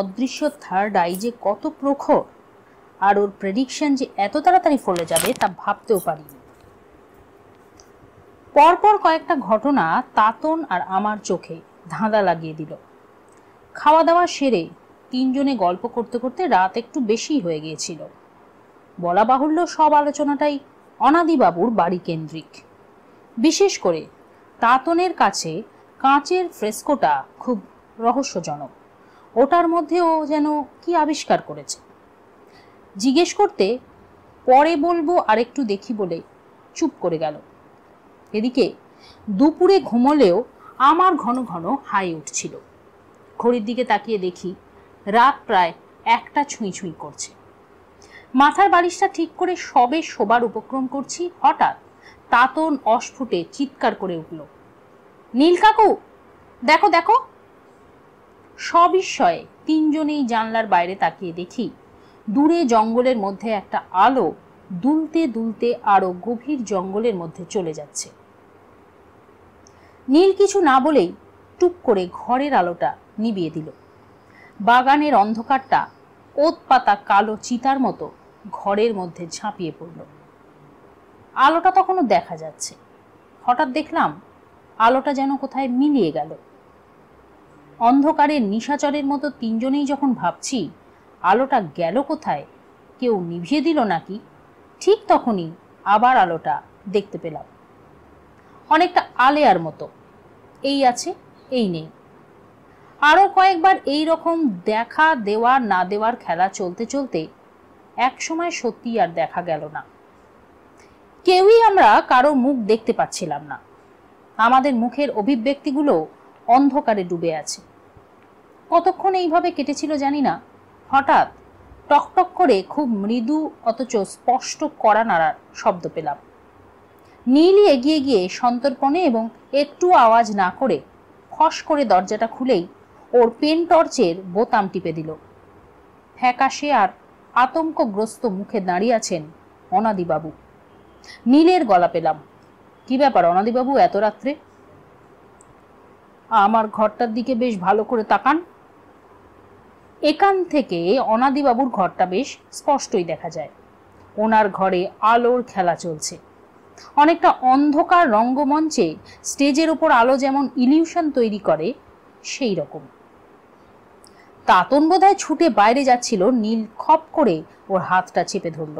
অদৃশ্য third eye যে কত প্রখর আর ওর প্রেডিকশন যে এত তাড়াতাড়ি ফলে যাবে তা ভাবতেও পারিনি। পরপর কয়েকটা ঘটনা তাতন আর আমার চোখে ধাঁধা লাগিয়ে দিল। খাওয়া দাওয়া সেরে তিনজনে গল্প করতে করতে রাত একটু বেশি হয়ে গিয়েছিল। বলা বাহুল্য সব আলোচনাটাই অনাদিবাবুর বাড়ি কেন্দ্রিক। বিশেষ করে তাতনের কাছে কাঁচের ফ্রেস্কোটা খুব রহস্যজনক। ওটার মধ্যে ও যেন কি আবিষ্কার করেছে। জিজ্ঞেস করতে পরে বলবো আরেকটু দেখি বলে চুপ করে গেল। এদিকে দুপুরে ঘুমোলেও আমার ঘন ঘন হাই উঠছিল। ঘড়ির দিকে তাকিয়ে দেখি রাত প্রায় 1টা ছুঁই ছুঁই করছে। মাথার বালিশটা ঠিক করে সবে শোবার উপক্রম করছি, হঠাৎ তাতন অস্ফুটে চিৎকার করে উঠল, নীল কাকু দেখো দেখো। সবিস্ময়ে তিনজনেই জানলার বাইরে তাকিয়ে দেখি দূরে জঙ্গলের মধ্যে একটা আলো দুলতে দুলতে আরো গভীর জঙ্গলের মধ্যে চলে যাচ্ছে। নীল কিছু না বলেই টুক করে ঘরের আলোটা নিভিয়ে দিল। বাগানের অন্ধকারটা ওত পাতা কালো চিতার মতো ঘরের মধ্যে ঝাঁপিয়ে পড়ল। আলোটা তখনও দেখা যাচ্ছে। হঠাৎ দেখলাম আলোটা যেন কোথায় মিলিয়ে গেল। অন্ধকারের নিশাচরের মতো তিনজনেই যখন ভাবছি আলোটা গেল কোথায়, কেউ নিভিয়ে দিল নাকি, ঠিক তখনই আবার আলোটা দেখতে পেলাম। অনেকটা আলেয়ার মতো, এই আছে এই নেই। আরো কয়েকবার এই রকম দেখা দেওয়া না দেওয়ার খেলা চলতে চলতে এক সময় সত্যি আর দেখা গেল না। কেউই আমরা কারো মুখ দেখতে পাচ্ছিলাম না। আমাদের মুখের অভিব্যক্তিগুলো অন্ধকারে ডুবে আছে। কতক্ষণ এইভাবে কেটেছিল জানি না। হঠাৎ টকটক করে খুব মৃদু অথচ স্পষ্ট কড়া নাড়ার শব্দ পেলাম। নীলই এগিয়ে গিয়ে সন্তর্পণে এবং একটু আওয়াজ না করে ফস করে দরজাটা খুলেই ওর পেন টর্চের বোতাম টিপে দিল। ফ্যাকাশে আর আতঙ্কগ্রস্ত মুখে দাঁড়িয়ে আছেন অনাদিবাবু। নীলের গলা পেলাম, কি ব্যাপার অনাদিবাবু এত রাত্রে? আমার ঘরটার দিকে বেশ ভালো করে তাকান। এখান থেকে অনাদিবাবুর ঘরটা বেশ স্পষ্টই দেখা যায়। ওনার ঘরে আলোর খেলা চলছে। অনেকটা অন্ধকার রঙ্গমঞ্চে স্টেজের ওপর আলো যেমন ইলিউশন তৈরি করে সেই রকম। তাতন বোধহয় ছুটে বাইরে যাচ্ছিল, নীল খপ করে ওর হাতটা চেপে ধরল।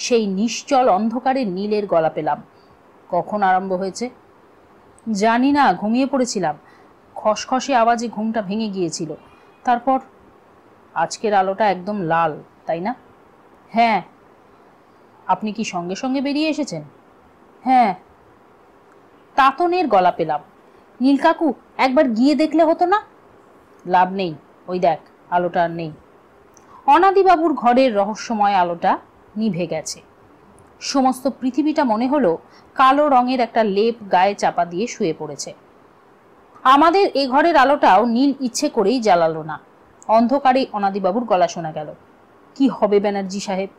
সেই নিশ্চল অন্ধকারে নীলের গলা পেলাম, কখন আরম্ভ হয়েছে জানি না, ঘুমিয়ে পড়েছিলাম। খসখসে আওয়াজে ঘুমটা ভেঙে গিয়েছিল। তারপর আজকের আলোটা একদম লাল, তাই না? হ্যাঁ। আপনি কি সঙ্গে সঙ্গে বেরিয়ে এসেছেন? হ্যাঁ। তাতনের গলা পেলাম, নীল কাকু একবার গিয়ে দেখলে হতো না? লাভ নেই, ওই দেখ আলোটা আর নেই। অনাদিবাবুর ঘরের রহস্যময় আলোটা নিভে গেছে। সমস্ত পৃথিবীটা মনে হলো কালো রঙের একটা লেপ গায়ে চাপা দিয়ে শুয়ে পড়েছে। আমাদের এ ঘরের আলোটাও নীল ইচ্ছে করেই জ্বালালো না। অন্ধকারে অনাদিবাবুর গলা শোনা গেল, কি হবে ব্যানার্জি সাহেব?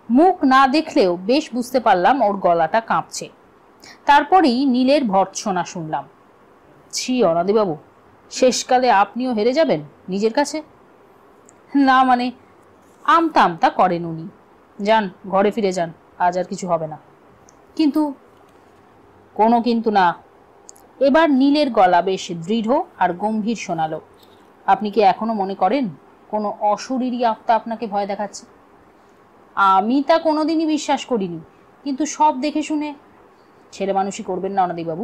মুখ না দেখলেও বেশ বুঝতে পারলাম ওর গলাটা কাঁপছে। তারপরেই নীলের ভর্ৎসনা শুনলাম, ছি অনাদিবাবু, শেষকালে আপনিও হেরে যাবেন নিজের কাছে। না মানে, আমতা আমতা করেন উনি। যান ঘরে ফিরে যান, আজ আর কিছু হবে না। কিন্তু? কোনো কিন্তু না। এবার নীলের গলা বেশ দৃঢ় আর গম্ভীর শোনালো, আপনি কি এখনো মনে করেন কোনো অশরীরী আত্মা আপনাকে ভয় দেখাচ্ছে? আমি তা কোনোদিনই বিশ্বাস করিনি, কিন্তু সব দেখে শুনে ছেলে মানুষই করবেন না অনাদিবাবু।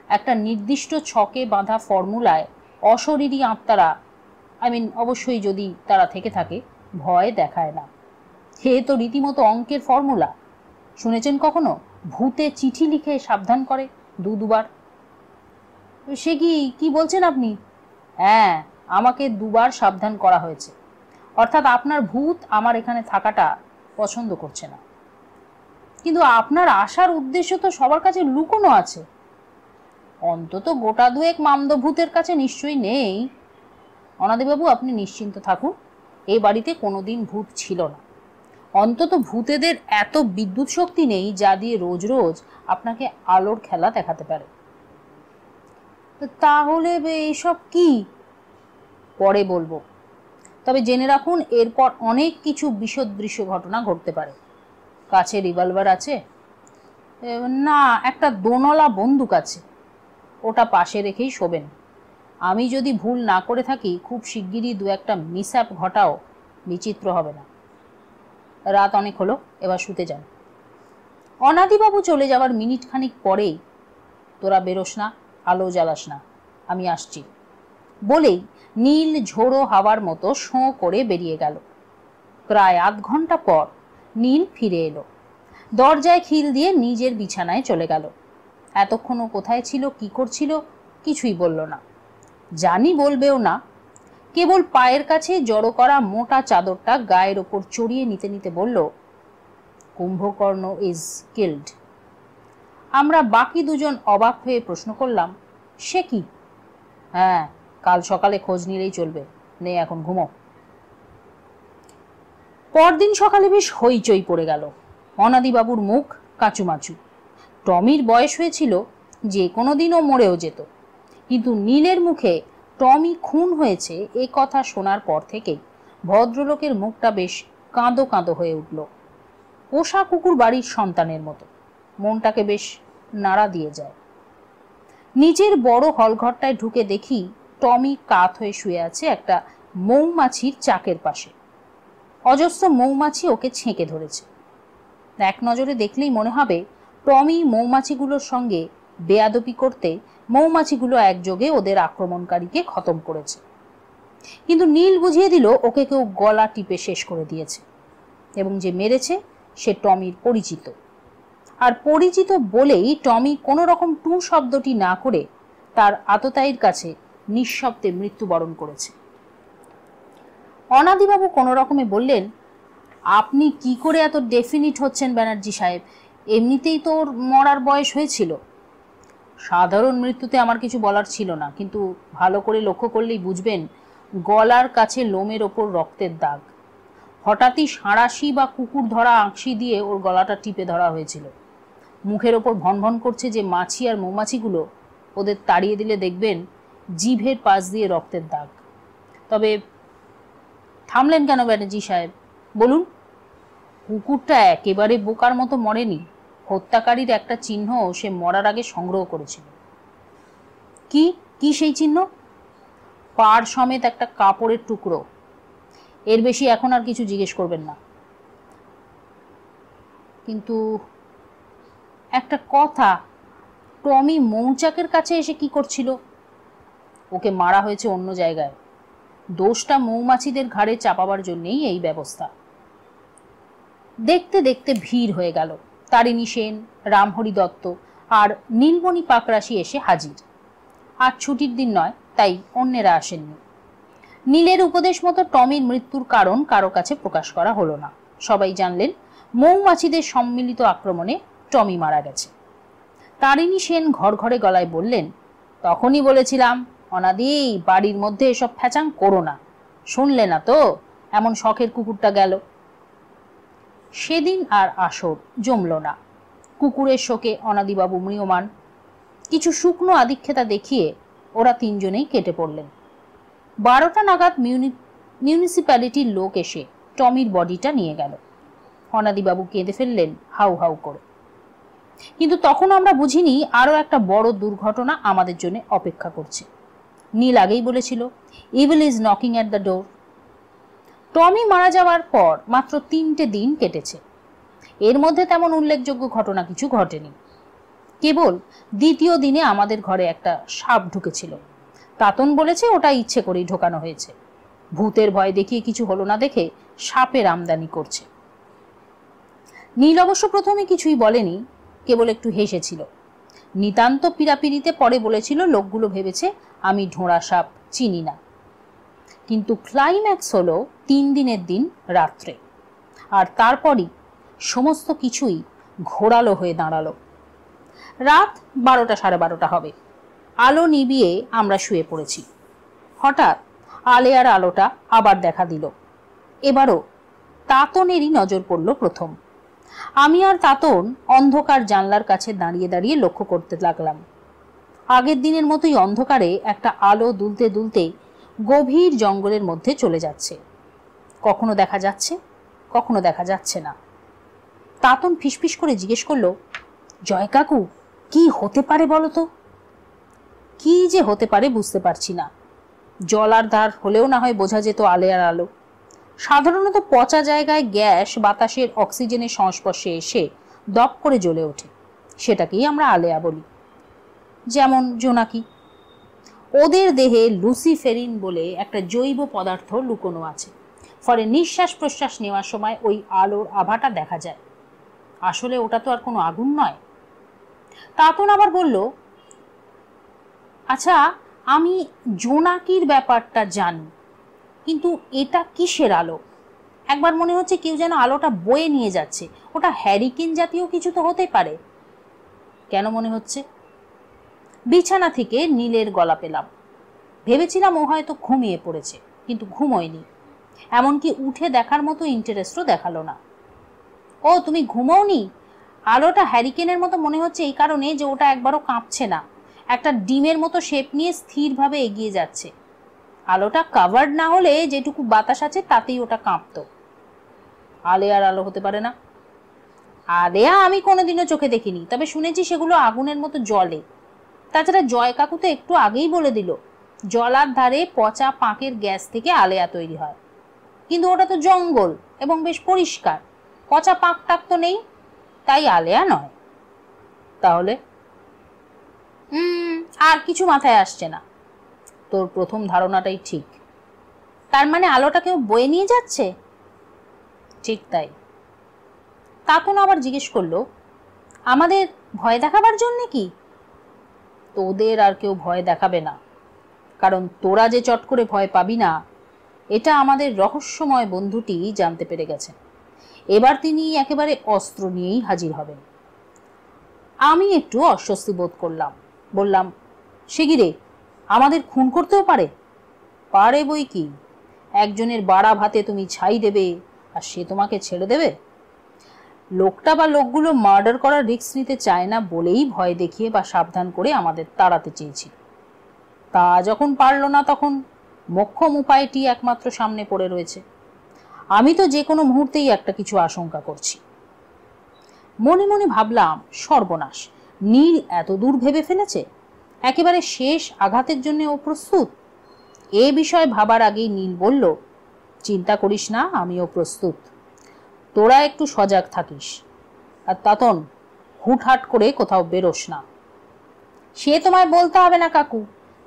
একটা নির্দিষ্ট ছকে বাঁধা ফর্মুলায় অশরীরী আত্মারা, অবশ্যই যদি তারা থেকে থাকে, ভয় দেখায় না। হে তো রীতিমতো অঙ্কের ফর্মুলা। শুনেছেন কখনো ভূতে চিঠি লিখে সাবধান করে দুবার? সে কি বলছেন আপনি? হ্যাঁ, আমাকে 2বার সাবধান করা হয়েছে। অর্থাৎ আপনার ভূত আমার এখানে থাকাটা পছন্দ করছে না। কিন্তু আপনার আসার উদ্দেশ্য তো সবার কাছে লুকোনো আছে। অন্তত গোটা 2 মামদ ভূতের কাছে নিশ্চয়ই নেই। অনাদিবাবু আপনি নিশ্চিন্ত থাকুন, এই বাড়িতে কোনোদিন ভূত ছিল না। অন্তত ভূতেদের এত বিদ্যুৎ শক্তি নেই যা দিয়ে রোজ রোজ আপনাকে আলোর খেলা দেখাতে পারে। তাহলে এইসব কি? পরে বলবো, তবে জেনে রাখুন এরপর অনেক কিছু বিসদৃশ্য ঘটনা ঘটতে পারে। কাছে রিভলভার আছে? না, একটা দোনলা বন্দুক আছে, ওটা পাশে রেখেই শোবেন। আমি যদি ভুল না করে থাকি খুব শিগগিরই দু একটা মিসঅ্যাপ ঘটাও, বিচিত্র হবে না। রাত অনেক হলো, এবার শুতে যান। অনাদিবাবু চলে যাওয়ার মিনিট খানিক পরেই, তোরা বেরোস না, আলো জ্বালাস না, আমি আসছি বলেই নীল ঝোড়ো হাওয়ার মতো শোঁ করে বেরিয়ে গেল। প্রায় আধ ঘন্টা পর নীল ফিরে এলো। দরজায় খিল দিয়ে নিজের বিছানায় চলে গেল। এতক্ষণও কোথায় ছিল, কি করছিল, কিছুই বলল না। জানি বলবেও না। কেবল পায়ের কাছে জড়ো করা মোটা চাদরটা গায়ের ওপর চড়িয়ে নিতে নিতে বলল, কুম্ভকর্ণ ইজ কিল্ড। আমরা বাকি দুজন অবাক হয়ে প্রশ্ন করলাম, সে কি? হ্যাঁ, কাল সকালে খোঁজ নিলেই চলবে, নে এখন ঘুমো। পরদিন সকালে বেশ হইচই পড়ে গেল। অনাদিবাবুর মুখ কাঁচুমাচু। টমির বয়স হয়েছিল, যে কোনো দিনও মরেও যেত, কিন্তু নীলের মুখে টমি খুন হয়েছে এ কথা শোনার পর থেকেই ভদ্রলোকের মুখটা বেশ কাঁদো কাঁদো হয়ে উঠল। পোষা কুকুর বাড়ির সন্তানের মতো মনটাকে বেশ নাড়া দিয়ে যায়। নিজের বড় হলঘরটায় ঢুকে দেখি টমি কাত হয়ে শুয়ে আছে একটা মৌমাছির চাকের পাশে। অজস্র মৌমাছি ওকে ছেঁকে ধরেছে। এক নজরে দেখলেই মনে হবে টমি মৌমাছিগুলোর সঙ্গে বেয়াদপি করতে মৌমাছিগুলো একযোগে ওদের আক্রমণকারীকে খতম করেছে। কিন্তু নীল বুঝিয়ে দিল ওকে কেউ গলা টিপে শেষ করে দিয়েছে, এবং যে মেরেছে সে টমির পরিচিত। আর পরিচিত বলেই টমি কোনো রকম টু শব্দটি না করে তার আততায়ীর কাছে নিঃশব্দে মৃত্যুবরণ করেছে। অনাদিবাবু কোনো রকমে বললেন, আপনি কি করে এত ডেফিনিট হচ্ছেন ব্যানার্জি সাহেব? এমনিতেই তো ওর মরার বয়স হয়েছিল। সাধারণ মৃত্যুতে আমার কিছু বলার ছিল না, কিন্তু ভালো করে লক্ষ্য করলেই বুঝবেন গলার কাছে লোমের ওপর রক্তের দাগ। হঠাৎই সাঁড়াশি বা কুকুর ধরা আঁকশি দিয়ে ওর গলাটা টিপে ধরা হয়েছিল। মুখের ওপর ভনভন করছে যে মাছি আর মৌমাছিগুলো, ওদের তাড়িয়ে দিলে দেখবেন জিভের পাশ দিয়ে রক্তের দাগ। তবে থামলেন কেন ব্যানার্জি সাহেব, বলুন? কুকুরটা একেবারে বোকার মতো মরেনি। হত্যাকারীর একটা চিহ্ন সে মরার আগে সংগ্রহ করেছিল। কি কি সেই চিহ্ন? পাড় সমেত একটা কাপড়ের টুকরো। এর বেশি এখন আর কিছু জিজ্ঞেস করবেন না। কিন্তু একটা কথা, টমি মৌচাকের কাছে এসে কি করছিল? ওকে মারা হয়েছে অন্য জায়গায়। দোষটা মৌমাছিদের ঘাড়ে চাপাবার জন্যেই এই ব্যবস্থা। দেখতে দেখতে ভিড় হয়ে গেল। তারিণী সেন, রামহরি দত্ত আর নীলমণি পাকরাশি এসে হাজির। আজ ছুটির দিন নয়, তাই অন্যেরা আসেননি। নীলের উপদেশ মতো টমির মৃত্যুর কারণ কারো কাছে প্রকাশ করা হলো না। সবাই জানলেন মৌমাছিদের সম্মিলিত আক্রমণে টমি মারা গেছে। তারিণী সেন ঘর ঘরে গলায় বললেন, তখনই বলেছিলাম অনাদি, বাড়ির মধ্যে এসব ফ্যাচাং করো না। শুনলে না তো, এমন শখের কুকুরটা গেল। সেদিন আর আসর জমল না। কুকুরের শোকে অনাদিবাবু ম্রিয়মান। কিছু শুকনো আদিক্ষেতা দেখিয়ে ওরা তিনজনেই কেটে পড়লেন। 12টা নাগাদ মিউনিসিপ্যালিটির লোক এসে টমির বডিটা নিয়ে গেল। অনাদিবাবু কেঁদে ফেললেন হাউ হাউ করে। কিন্তু তখন আমরা বুঝিনি আরো একটা বড় দুর্ঘটনা আমাদের জন্য অপেক্ষা করছে। নীল আগেই বলেছিল, evil is knocking at the door. Tommy মারা যাওয়ার পর মাত্র 3টে দিন কেটেছে। এর মধ্যে তেমন উল্লেখযোগ্য ঘটনা কিছু ঘটেনি। কেবল দ্বিতীয় দিনে আমাদের ঘরে একটা সাপ ঢুকেছিল। তাতন বলেছে ওটা ইচ্ছে করেই ঢোকানো হয়েছে। ভূতের ভয় দেখিয়ে কিছু হলো না দেখে সাপের আমদানি করছে। নীল অবশ্য প্রথমে কিছুই বলেনি, কেবল একটু হেসেছিল। নিতান্ত পিড়াপিড়িতে পরে বলেছিল লোকগুলো ভেবেছে আমি ঢোঁড়া সাপ চিনি না। কিন্তু ক্লাইম্যাক্স হলো 3 দিনের দিন রাত্রে, আর তারপরই সমস্ত কিছুই ঘোরালো হয়ে দাঁড়ালো। রাত 12টা সাড়ে 12টা হবে। আলো নিভিয়ে আমরা শুয়ে পড়েছি। হঠাৎ আলেয়ার আলোটা আবার দেখা দিল। এবারও তাতনেরই নজর পড়ল প্রথম। আমি আর তাতন অন্ধকার জানলার কাছে দাঁড়িয়ে দাঁড়িয়ে লক্ষ্য করতে লাগলাম। আগের দিনের মতোই অন্ধকারে একটা আলো দুলতে দুলতে গভীর জঙ্গলের মধ্যে চলে যাচ্ছে। কখনো দেখা যাচ্ছে, কখনো দেখা যাচ্ছে না। তাতন ফিসফিস করে জিজ্ঞেস করলো, জয় কাকু, কি হতে পারে বলো তো? কি যে হতে পারে বুঝতে পারছি না। জলার ধার হলেও না হয় বোঝা যেত আলেয়ার আলো। সাধারণত পচা জায়গায় গ্যাস বাতাসের অক্সিজেনের সংস্পর্শে এসে দপ করে জ্বলে ওঠে, সেটাকেই আমরা আলেয়া বলি। যেমন জোনাকি। ওদের দেহে লুসিফেরিন বলে একটা জৈব পদার্থ লুকোনো আছে, ফলে নিঃশ্বাস প্রশ্বাস নেওয়ার সময় ওই আলোর আভাটা দেখা যায়। আসলে ওটা তো আর কোনো আগুন নয়। তাতন আবার বলল, আচ্ছা, আমি জোনাকির ব্যাপারটা জানি, কিন্তু এটা কিসের আলো? একবার মনে হচ্ছে কেউ যেন আলোটা বয়ে নিয়ে যাচ্ছে। ওটা হ্যারিকেন জাতীয় কিছু তো হতে পারে। কেন মনে হচ্ছে? বিছানা থেকে নীলের গলা পেলাম। ভেবেছিলাম ও হয়তো ঘুমিয়ে পড়েছে, কিন্তু ঘুমোয়নি। এমনকি উঠে দেখার মতো ইন্টারেস্টও দেখালো না। ও, তুমি ঘুমোওনি? আলোটা হ্যারিকেনের মতো মনে হচ্ছে এই কারণে যে ওটা একবারও কাঁপছে না, একটা ডিমের মতো শেপ নিয়ে স্থিরভাবে এগিয়ে যাচ্ছে। আলোটা কাভার্ড না হলে যেটুকু বাতাস আছে তাতেই ওটা কাঁপতো। আলেয়ার আলো হতে পারে না। আলেয়া আমি কোনোদিনও চোখে দেখিনি, তবে শুনেছি সেগুলো আগুনের মতো জ্বলে। তাছাড়া জয় কাকু তো একটু আগেই বলে দিল, জলার ধারে পচা পাঁকের গ্যাস থেকে আলেয়া তৈরি হয়। কিন্তু ওটা তো জঙ্গল এবং বেশ পরিষ্কার, পচা পাঁক টাক তো নেই, তাই আলেয়া নয়। তাহলে আর কিছু মাথায় আসছে না। তোর প্রথম ধারণাটাই ঠিক। তার মানে আলোটা কেউ বয়ে নিয়ে যাচ্ছে? ঠিক তাই। তাতন আবার জিজ্ঞেস করলো, আমাদের ভয় দেখাবার জন্য কি? তোদের আর কেউ ভয় দেখাবে না, কারণ তোরা যে চট করে ভয় পাবি না, এটা আমাদের রহস্যময় বন্ধুটি জানতে পেরে গেছেন। এবার তিনি একেবারে অস্ত্র নিয়েই হাজির হবেন। আমি একটু অস্বস্তি বোধ করলাম। বললাম, সে কি রে, আমাদের খুন করতেও পারে? পারে বই কি। একজনের বাড়া ভাতে তুমি ছাই দেবে আর সে তোমাকে ছেড়ে দেবে? লোকটা বা লোকগুলো মার্ডার করার রিস্ক নিতে চায় না বলেই ভয় দেখিয়ে বা সাবধান করে আমাদের তাড়াতে চেয়েছিল। তা যখন পারল না, তখন মোক্ষম উপায়টি একমাত্র সামনে পড়ে রয়েছে। আমি তো যে কোনো মুহূর্তেই একটা কিছু আশঙ্কা করছি। মনে মনে ভাবলাম, সর্বনাশ, নীল এত দূর ভেবে ফেলেছে, একেবারে শেষ আঘাতের জন্য ও প্রস্তুত। এ বিষয়ে ভাবার আগেই নীল বলল, চিন্তা করিস না, আমিও প্রস্তুত। তোরা একটু সজাগ থাকিস। আর তাতন, হুটহাট করে কোথাও বেরোস না। সে তোমায় বলতে হবে না কাকু।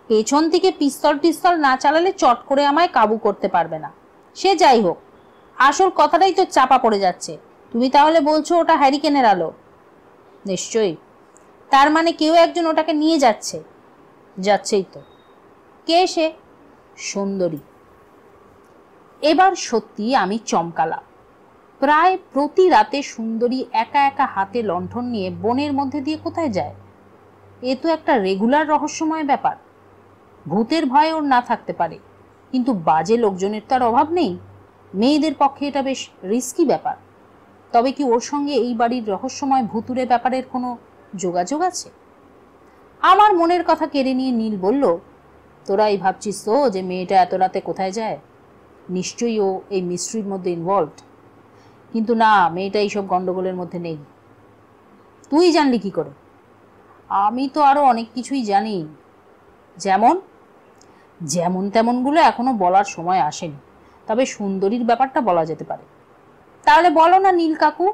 পেছন থেকে পিস্তল টিস্তল না চালালে চট করে আমায় কাবু করতে পারবে না। সে যাই হোক, আসল কথাটাই তো চাপা পড়ে যাচ্ছে। তুমি তাহলে বলছো ওটা হ্যারিকেনের আলো? নিশ্চয়ই। তার মানে কেউ একজন ওটাকে নিয়ে যাচ্ছে। যাচ্ছেই তো। কে সে? সুন্দরী। এবার সত্যি আমি চমকালাম। প্রায় প্রতি রাতে সুন্দরী একা একা হাতে লণ্ঠন নিয়ে বনের মধ্যে দিয়ে কোথায় যায়? এ তো একটা রেগুলার রহস্যময় ব্যাপার। ভূতের ভয় ওর না থাকতে পারে, কিন্তু বাজে লোকজনের তো আর অভাব নেই। মেয়েদের পক্ষে এটা বেশ রিস্কি ব্যাপার। তবে কি ওর সঙ্গে এই বাড়ির রহস্যময় ভুতুরে ব্যাপারের কোনো যোগাযোগ আছে? আমার মনের কথা কেড়ে নিয়ে নীল বলল, তোরাই ভাবছিস তো যে মেয়েটা এত রাতে কোথায় যায়? নিশ্চয়ই ও এই মিস্ট্রির মধ্যে ইনভলভড। কিন্তু না, মেয়েটা এইসব গন্ডগোলের মধ্যে নেই। তুই জানলি কি করে? আমি তো আরো অনেক কিছুই জানি। যেমন? যেমন তেমনগুলো এখনো বলার সময় আসেনি, তবে সুন্দরীর ব্যাপারটা বলা যেতে পারে। তাহলে বলো না নীল কাকু।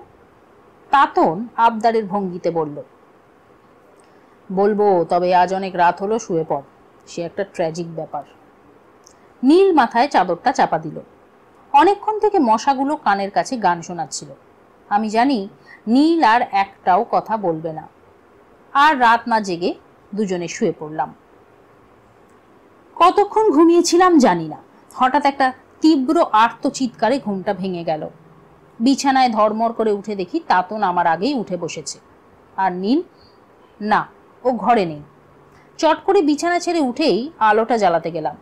তাতন আবদারের ভঙ্গিতে বলল, বলবো, তবে আজ অনেক রাত হলো, শুয়ে পড়। সে একটা ট্র্যাজিক ব্যাপার। নীল মাথায় চাদরটা চাপা দিল। অনেকক্ষণ থেকে মশাগুলো কানের কাছে গান শোনাচ্ছিল। আমি জানি নীল আর একটাও কথা বলবে না। আর রাত না জেগে দুজনে শুয়ে পড়লাম। কতক্ষণ ঘুমিয়েছিলাম জানি না। হঠাৎ একটা তীব্র আর্তচিৎকারে ঘুমটা ভেঙে গেল। বিছানায় ধর্মর করে উঠে দেখি তাতন আমার আগেই উঠে বসেছে। আর নীল? না, ও ঘরে নেই। চট করে বিছানা ছেড়ে উঠেই আলোটা জ্বালাতে গেলাম,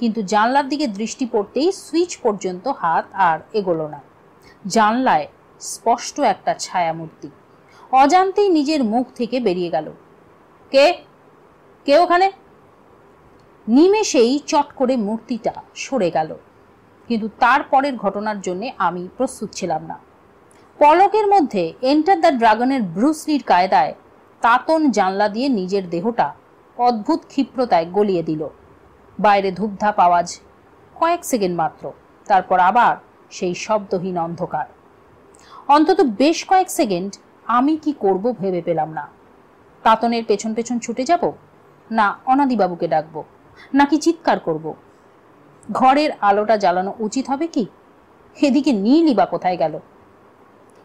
কিন্তু জানলার দিকে দৃষ্টি পড়তেই সুইচ পর্যন্ত হাত আর এগোলো না। জানলায় স্পষ্ট একটা ছায়ামূর্তি অজান্তেই নিজের মুখ থেকে বেরিয়ে গেল। কে? কে ওখানে? নিমেষেই চট করে মূর্তিটা সরে গেল, কিন্তু তারপরের ঘটনার জন্য আমি প্রস্তুত ছিলাম না। পলকের মধ্যে এন্টার দ্য ড্রাগনের ব্রুসলির কায়দায় তাতন জানলা দিয়ে নিজের দেহটা অদ্ভুত ক্ষিপ্রতায় গলিয়ে দিল। বাইরে ধূপধাপ আওয়াজ, কয়েক সেকেন্ড মাত্র, তারপর আবার সেই শব্দহীন অন্ধকার। অন্তত বেশ কয়েক সেকেন্ড আমি কি করব ভেবে পেলাম না। তাতনের পেছন পেছন ছুটে যাব, না অনাদিবাবুকে ডাকবো, নাকি চিৎকার করব? ঘরের আলোটা জ্বালানো উচিত হবে কি? এদিকে নীলই বা কোথায় গেল?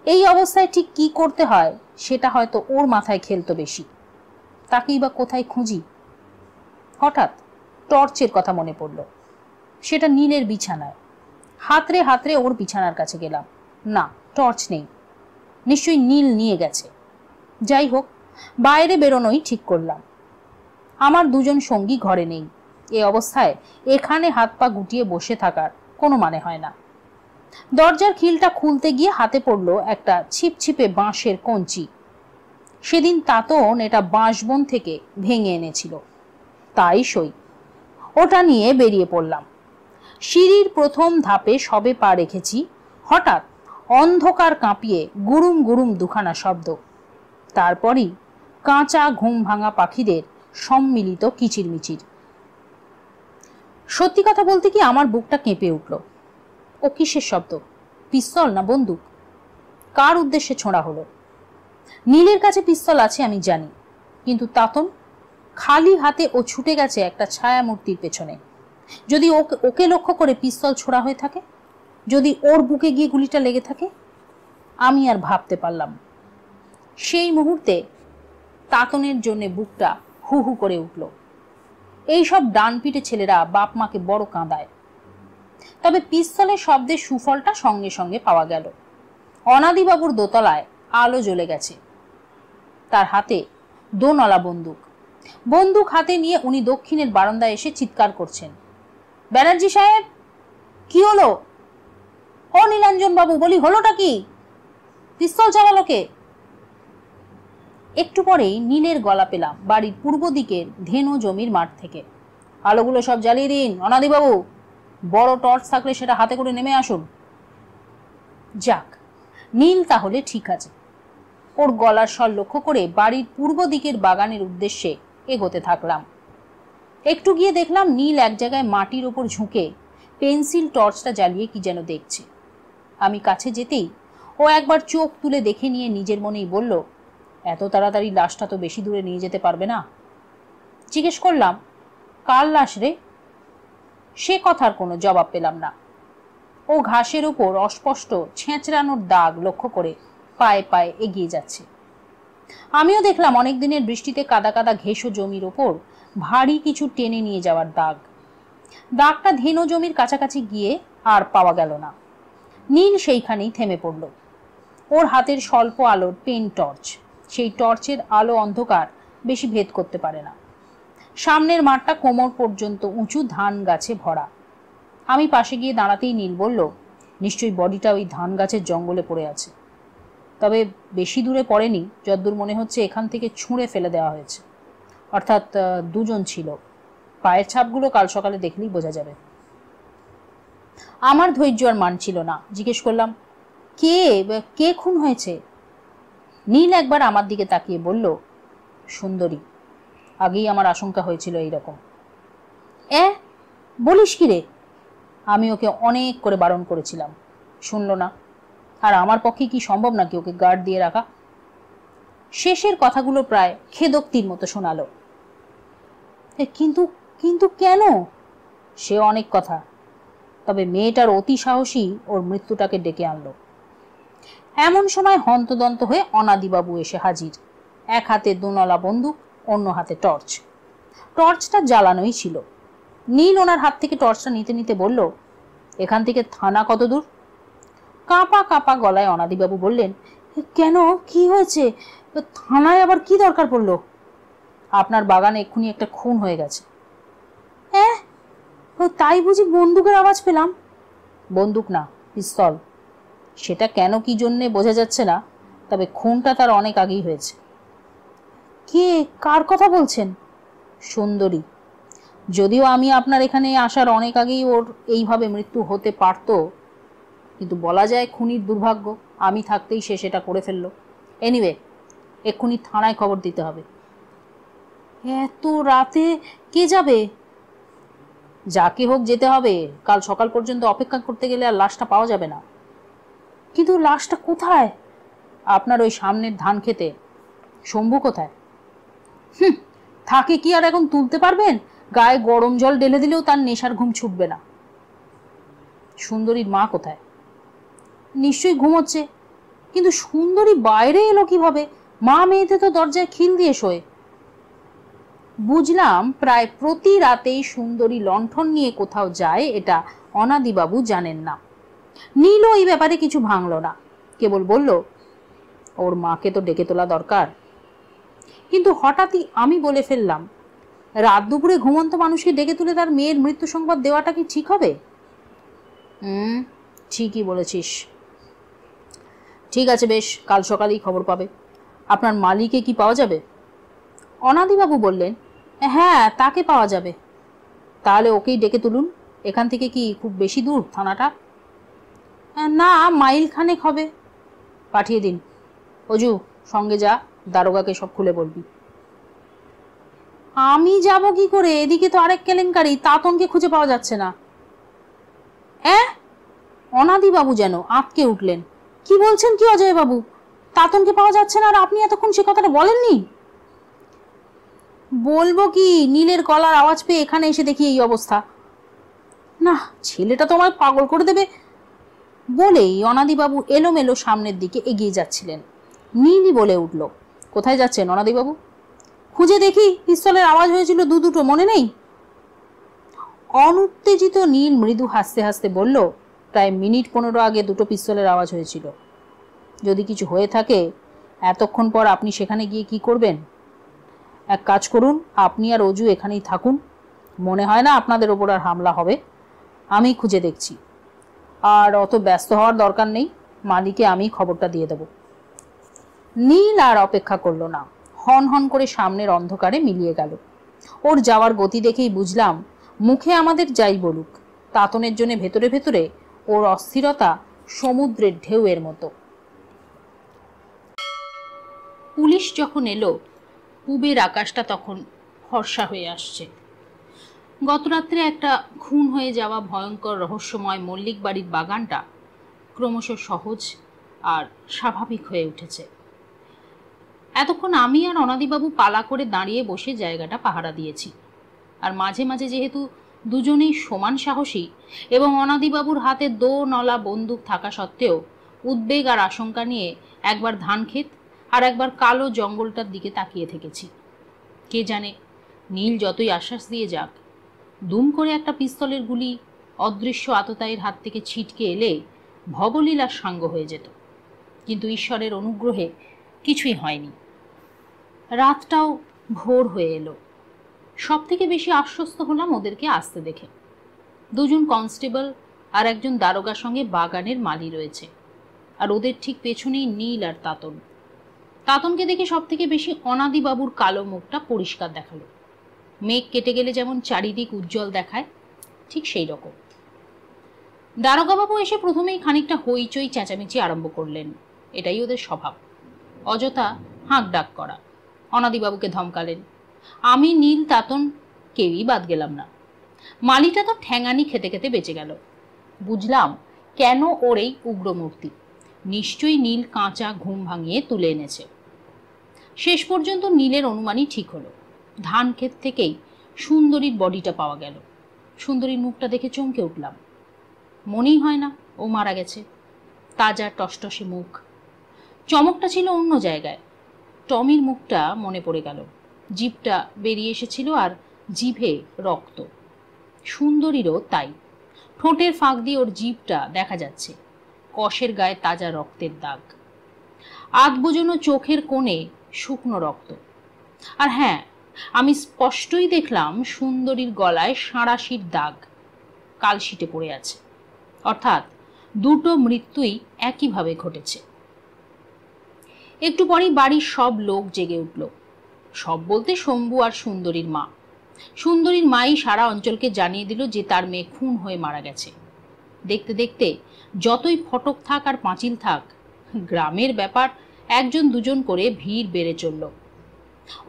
এই অবস্থায় ঠিক কি করতে হয় সেটা হয়তো ওর মাথায় খেলতো বেশি। তাকেই বা কোথায় খুঁজি? হঠাৎ টর্চের কথা মনে পড়ল। সেটা নীলের বিছানায়। হাতড়ে হাতড়ে ওর বিছানার কাছে গেলাম। না, টর্চ নেই। নিশ্চয়ই নীল নিয়ে গেছে। যাই হোক, বাইরে বেরোনোই ঠিক করলাম। আমার দুজন সঙ্গী ঘরে নেই। এ অবস্থায় এখানে হাত পা গুটিয়ে বসে থাকার কোনো মানে হয় না। দরজার খিলটা খুলতে গিয়ে হাতে পড়ল একটা ছিপছিপে বাঁশের কঞ্চি। সেদিন তাতন এটা বাঁশবন থেকে ভেঙে এনেছিল, তাই সই। ওটা নিয়ে বেরিয়ে পড়লাম। সিঁড়ির প্রথম ধাপে সবে পা রেখেছি, হঠাৎ অন্ধকার কাঁপিয়ে গুরুম গুরুম দুখানা শব্দ। তারপরই কাঁচা ঘুম ভাঙা পাখিদের সম্মিলিত কিচিরমিচির। সত্যি কথা বলতে কি আমার বুকটা কেঁপে উঠল। ও কিসের শব্দ? পিস্তল না বন্দুক? কার উদ্দেশ্যে ছোঁড়া হলো? নীলের কাছে পিস্তল আছে আমি জানি, কিন্তু তাতন খালি হাতে ও ছুটে গেছে একটা ছায়া মূর্তির পেছনে। যদি ওকে লক্ষ্য করে পিস্তল ছোড়া হয়ে থাকে, যদি ওর বুকে গিয়ে গুলিটা লেগে থাকে, আমি আর ভাবতে পারলাম। সেই মুহূর্তে তাতনের জন্য বুকটা হু হু করে উঠল। এইসব ডানপিটে ছেলেরা বাপ মাকে বড় কাঁদায়। তবে পিস্তলের শব্দের সুফলটা সঙ্গে সঙ্গে পাওয়া গেল। অনাদিবাবুর দোতলায় আলো জ্বলে গেছে। তার হাতে দোনলা বন্দুক। বন্দুক হাতে নিয়ে উনি দক্ষিণের বারান্দায় এসে চিৎকার করছেন, ব্যানার্জি সাহেব, কি হলো? ও নীলাঞ্জন বাবু, বলি হলোটা কি? পিস্তল চালালো কে? একটু পরেই নীলের গলা পেলাম বাড়ির পূর্ব দিকের ধেনু জমির মাঠ থেকে। আলোগুলো সব জ্বালিয়ে দিন অনাদিবাবু, বড় টর্চ থাকলে সেটা হাতে করে নেমে আসুন। যাক, নীল তাহলে ঠিক আছে। ওর গলার স্বর লক্ষ্য করে বাড়ির পূর্ব দিকের বাগানের উদ্দেশ্যে এগোতে থাকলাম। একটু গিয়ে দেখলাম নীল এক জায়গায় মাটির ওপর ঝুঁকে পেন্সিল টর্চটা জ্বালিয়ে কি যেন দেখছে। আমি কাছে যেতেই ও একবার চোখ তুলে দেখে নিয়ে নিজের মনেই বলল, এত তাড়াতাড়ি লাশটা তো বেশি দূরে নিয়ে যেতে পারবে না। জিজ্ঞেস করলাম, কার লাশ রে? সে কথার কোনো জবাব পেলাম না। ও ঘাসের উপর অস্পষ্ট ছেঁচড়ানোর দাগ লক্ষ্য করে পায়ে পায়ে এগিয়ে যাচ্ছে। আমিও দেখলাম অনেক দিনের বৃষ্টিতে কাদা কাদা ঘেঁষো জমির ওপর ভারী কিছু টেনে নিয়ে যাওয়ার দাগ। দাগটা ধেনু জমির কাছাকাছি গিয়ে আর পাওয়া গেল না। নীল সেইখানেই থেমে পড়ল। ওর হাতের স্বল্প আলোর পেন টর্চ, সেই টর্চের আলো অন্ধকার বেশি ভেদ করতে পারে না। সামনের মাঠটা কোমর পর্যন্ত উঁচু ধান গাছে ভরা। আমি পাশে গিয়ে দাঁড়াতেই নীল বলল, নিশ্চয়ই বডিটা ওই ধান গাছের জঙ্গলে পড়ে আছে। তবে বেশি দূরে পড়েনি, যদ্দূর মনে হচ্ছে এখান থেকে ছুঁড়ে ফেলে দেওয়া হয়েছে। অর্থাৎ দুজন ছিল। পায়ের ছাপগুলো কাল সকালে দেখলেই বোঝা যাবে। আমার ধৈর্য আর মানছিল না। জিজ্ঞেস করলাম, কে কে খুন হয়েছে? নীল একবার আমার দিকে তাকিয়ে বলল, সুন্দরী। আগেই আমার আশঙ্কা হয়েছিল এইরকম। বলিস কি রে? আমি ওকে অনেক করে বারণ করেছিলাম, শুনল না। আর আমার পক্ষে কি সম্ভব নাকি ওকে গার্ড দিয়ে রাখা? শেষের কথাগুলো প্রায় খেদোক্তির মতো শোনালো। কিন্তু কিন্তু কেন? সে অনেক কথা, তবে মেয়েটার অতি সাহসী ওর মৃত্যুটাকে ডেকে আনলো। এমন সময় হন্তদন্ত হয়ে অনাদিবাবু এসে হাজির। এক হাতে দোনলা বন্দুক, অন্য হাতে টর্চ। টর্চটা জ্বালানোই ছিল। নীল ওনার হাত থেকে টর্চটা নিতে নিতে বলল, এখান থেকে থানা কত দূর? কাঁপা কাঁপা গলায় অনাদিবাবু বললেন, কেন, কি হয়েছে? থানায় আবার কি দরকার পড়লো? আপনার বাগানে এক্ষুনি একটা খুন হয়ে গেছে। তাই বুঝি বন্দুকের আওয়াজ পেলাম? বন্দুক না, পিস্তল। সেটা কেন কি জন্যে বোঝা যাচ্ছে না, তবে খুনটা তার অনেক আগেই হয়েছে। কে, কার কথা বলছেন? সুন্দরী। যদিও আমি আপনার এখানে আসার অনেক আগেই ওর এইভাবে মৃত্যু হতে পারত, কিন্তু বলা যায় খুনির দুর্ভাগ্য, আমি থাকতেই সে সেটা করে ফেললো। এনিওয়ে, এক্ষুনি থানায় খবর দিতে হবে। এত রাতে কে যাবে? যাকে হোক যেতে হবে, কাল সকাল পর্যন্ত অপেক্ষা করতে গেলে আর লাশটা পাওয়া যাবে না। কিন্তু লাশটা কোথায়? আপনার ওই সামনের ধান খেতে। শম্ভু কোথায়? থাকে কি আর এখন তুলতে পারবেন? গায়ে গরম জল ঢেলে দিলেও তার নেশার ঘুম ছুটবে না। সুন্দরীর মা কোথায়? নিশ্চয়ই ঘুমোচ্ছে। কিন্তু সুন্দরী বাইরে এলো কিভাবে? মা মেয়েতে তো দরজায় খিল দিয়ে শোয়। বুঝলাম প্রায় প্রতি রাতেই সুন্দরী লণ্ঠন নিয়ে কোথাও যায়, এটা অনাদিবাবু জানেন না। নীলও এই ব্যাপারে কিছু ভাঙল না, কেবল বলল, ওর মাকে তো ডেকে তোলা দরকার। কিন্তু হঠাৎই আমি বলে ফেললাম, রাত দুপুরে ঘুমন্ত মানুষকে ডেকে তুলে তার মেয়ের মৃত্যু সংবাদ দেওয়াটা কি ঠিক হবে? ঠিকই বলেছিস। ঠিক আছে, বেশ, কাল সকালেই খবর পাবে। আপনার মালিকে কি পাওয়া যাবে? অনাদিবাবু বললেন, হ্যাঁ, তাকে পাওয়া যাবে। তাহলে ওকেই ডেকে তুলুন। এখান থেকে কি খুব বেশি দূর থানাটা? না, মাইল খানেক হবে। পাঠিয়ে দিন। অজু, সঙ্গে যা, দারোগাকে সব খুলে বলবি। আমি যাব কি করে? এদিকে তো আরেক কেলেঙ্কারি, তাতনকে খুঁজে পাওয়া যাচ্ছে না। অনাদিবাবু যেন আঁতকে উঠলেন। কি বলছেন কি অজয় বাবু? তাতনকে পাওয়া যাচ্ছে না আর আপনি এতক্ষণ সে কথাটা বলেননি? বলবো কি, নীলের গলার আওয়াজ পেয়ে এখানে এসে দেখি এই অবস্থা। না, ছেলেটা তো আমায় পাগল করে দেবে। বলেই অনাদিবাবু এলোমেলো সামনের দিকে এগিয়ে যাচ্ছিলেন। নীলই বলে উঠল, কোথায় যাচ্ছেন অনাদিবাবু? খুঁজে দেখি, পিস্তলের আওয়াজ হয়েছিল দুটো, মনে নেই? অনুত্তেজিত নীল মৃদু হাসতে হাসতে বলল, প্রায় মিনিট 15 আগে দুটো পিস্তলের আওয়াজ হয়েছিল। যদি কিছু হয়ে থাকে এতক্ষণ পর আপনি সেখানে গিয়ে কি করবেন? এক কাজ করুন, আপনি আর অজু এখানেই থাকুন। মনে হয় না আপনাদের ওপর আর হামলা হবে। আমি খুঁজে দেখছি। আর অত ব্যস্ত হওয়ার দরকার নেই, মালিকে আমি খবরটা দিয়ে দেব। নীল আর অপেক্ষা করল না, হন হন করে সামনের অন্ধকারে মিলিয়ে গেল। ওর যাওয়ার গতি দেখেই বুঝলাম, মুখে আমাদের যাই বলুক, তাতনের জন্য ভেতরে ভেতরে ওর অস্থিরতা সমুদ্রের ঢেউয়ের মতো। পুলিশ যখন এলো, পূবের আকাশটা তখন ফর্সা হয়ে আসছে। গতরাত্রে একটা খুন হয়ে যাওয়া ভয়ঙ্কর রহস্যময় মল্লিক বাড়ির বাগানটা ক্রমশ সহজ আর স্বাভাবিক হয়ে উঠেছে। এতক্ষণ আমি আর অনাদিবাবু পালা করে দাঁড়িয়ে বসে জায়গাটা পাহারা দিয়েছি। আর মাঝে মাঝে যেহেতু দুজনেই সমান সাহসী এবং অনাদিবাবুর হাতে নলা বন্দুক থাকা সত্ত্বেও উদ্বেগ আর আশঙ্কা নিয়ে একবার ধান ক্ষেত আর একবার কালো জঙ্গলটার দিকে তাকিয়ে থেকেছি। কে জানে, নীল যতই আশ্বাস দিয়ে যাক, দুম করে একটা পিস্তলের গুলি অদৃশ্য আততায়ীর হাত থেকে ছিটকে এলে ভবলীলার সাঙ্গ হয়ে যেত। কিন্তু ঈশ্বরের অনুগ্রহে কিছুই হয়নি। রাতটাও ভোর হয়ে এলো। সব থেকে বেশি আশ্বস্ত হলাম ওদেরকে আসতে দেখে। দুজন কনস্টেবল আর একজন দারোগার সঙ্গে বাগানের মালি রয়েছে, আর ওদের ঠিক পেছনেই নীল আর তাতন। তাতনকে দেখে সব থেকে বেশি অনাদিবাবুর কালো মুখটা পরিষ্কার দেখালো। মেঘ কেটে গেলে যেমন চারিদিক উজ্জ্বল দেখায়, ঠিক সেই রকম। দারোগাবাবু এসে প্রথমেই খানিকটা হইচই চেঁচামেচি আরম্ভ করলেন। এটাই ওদের স্বভাব, অযথা হাঁক ডাক করা। অনাদিবাবুকে ধমকালেন। আমি, নীল, তাতন কেউই বাদ গেলাম না। মালিটা তো ঠ্যাঙানি খেতে খেতে বেঁচে গেল। বুঝলাম কেন ওর এই উগ্রমূর্তি। নিশ্চয়ই নীল কাঁচা ঘুম ভাঙিয়ে তুলে এনেছে। শেষ পর্যন্ত নীলের অনুমানই ঠিক হলো। ধান ক্ষেত থেকেই সুন্দরীর বডিটা পাওয়া গেল। সুন্দরীর মুখটা দেখে চমকে উঠলাম। মনেই হয় না ও মারা গেছে। তাজা টসটসে মুখ। চমকটা ছিল অন্য জায়গায়। টমির মুখটা মনে পড়ে গেল। জিভটা বেরিয়ে এসেছিল আর জিভে রক্ত। সুন্দরীরও তাই। ঠোঁটের ফাঁক দিয়ে ওর জিভটা দেখা যাচ্ছে, কষের গায়ে তাজা রক্তের দাগ। আধ বোঝানো চোখের কোণে শুকনো রক্ত। আর হ্যাঁ, আমি স্পষ্টই দেখলাম সুন্দরীর গলায় সাঁড়াশির দাগ কালশিটে পড়ে আছে। অর্থাৎ দুটো মৃত্যুই একইভাবে ঘটেছে। একটু পরেই বাড়ির সব লোক জেগে উঠল। সব বলতে শম্ভু আর সুন্দরীর মা। সুন্দরীর মাই সারা অঞ্চলকে জানিয়ে দিল যে তার মেয়ে খুন হয়ে মারা গেছে। দেখতে দেখতে যতই ফটক থাক আর পাঁচিল থাক, গ্রামের ব্যাপার একজন দুজন করে ভিড় বেড়ে চলল।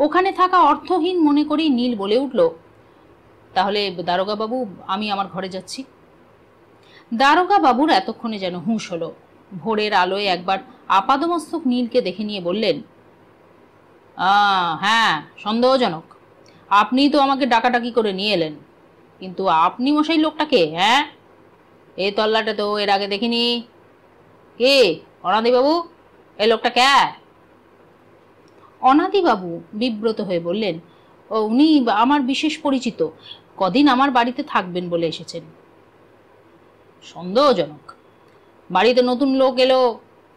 ওখানে থাকা অর্থহীন মনে করেই নীল বলে উঠল, তাহলে দারোগা বাবু, আমি আমার ঘরে যাচ্ছি। দারোগা বাবুর এতক্ষণে যেন হুঁশ হলো। ভোরের আলোয় একবার আপাদমস্তক নীলকে দেখে নিয়ে বললেন, হ্যাঁ, সন্দেহজনক। আপনি তো আমাকে ডাকাডাকি করে নিয়ে এলেন, কিন্তু আপনি মশাই লোকটাকে? হ্যাঁ, এই তল্লাটা তো এর আগে দেখিনি। কে অনাদিবাবু? এই লোকটা কে? অনাদিবাবু বিব্রত হয়ে বললেন, উনি আমার বিশেষ পরিচিত, কদিন আমার বাড়িতে থাকবেন বলে এসেছেন। সন্দেহজনক। বাড়িতে নতুন লোক এলো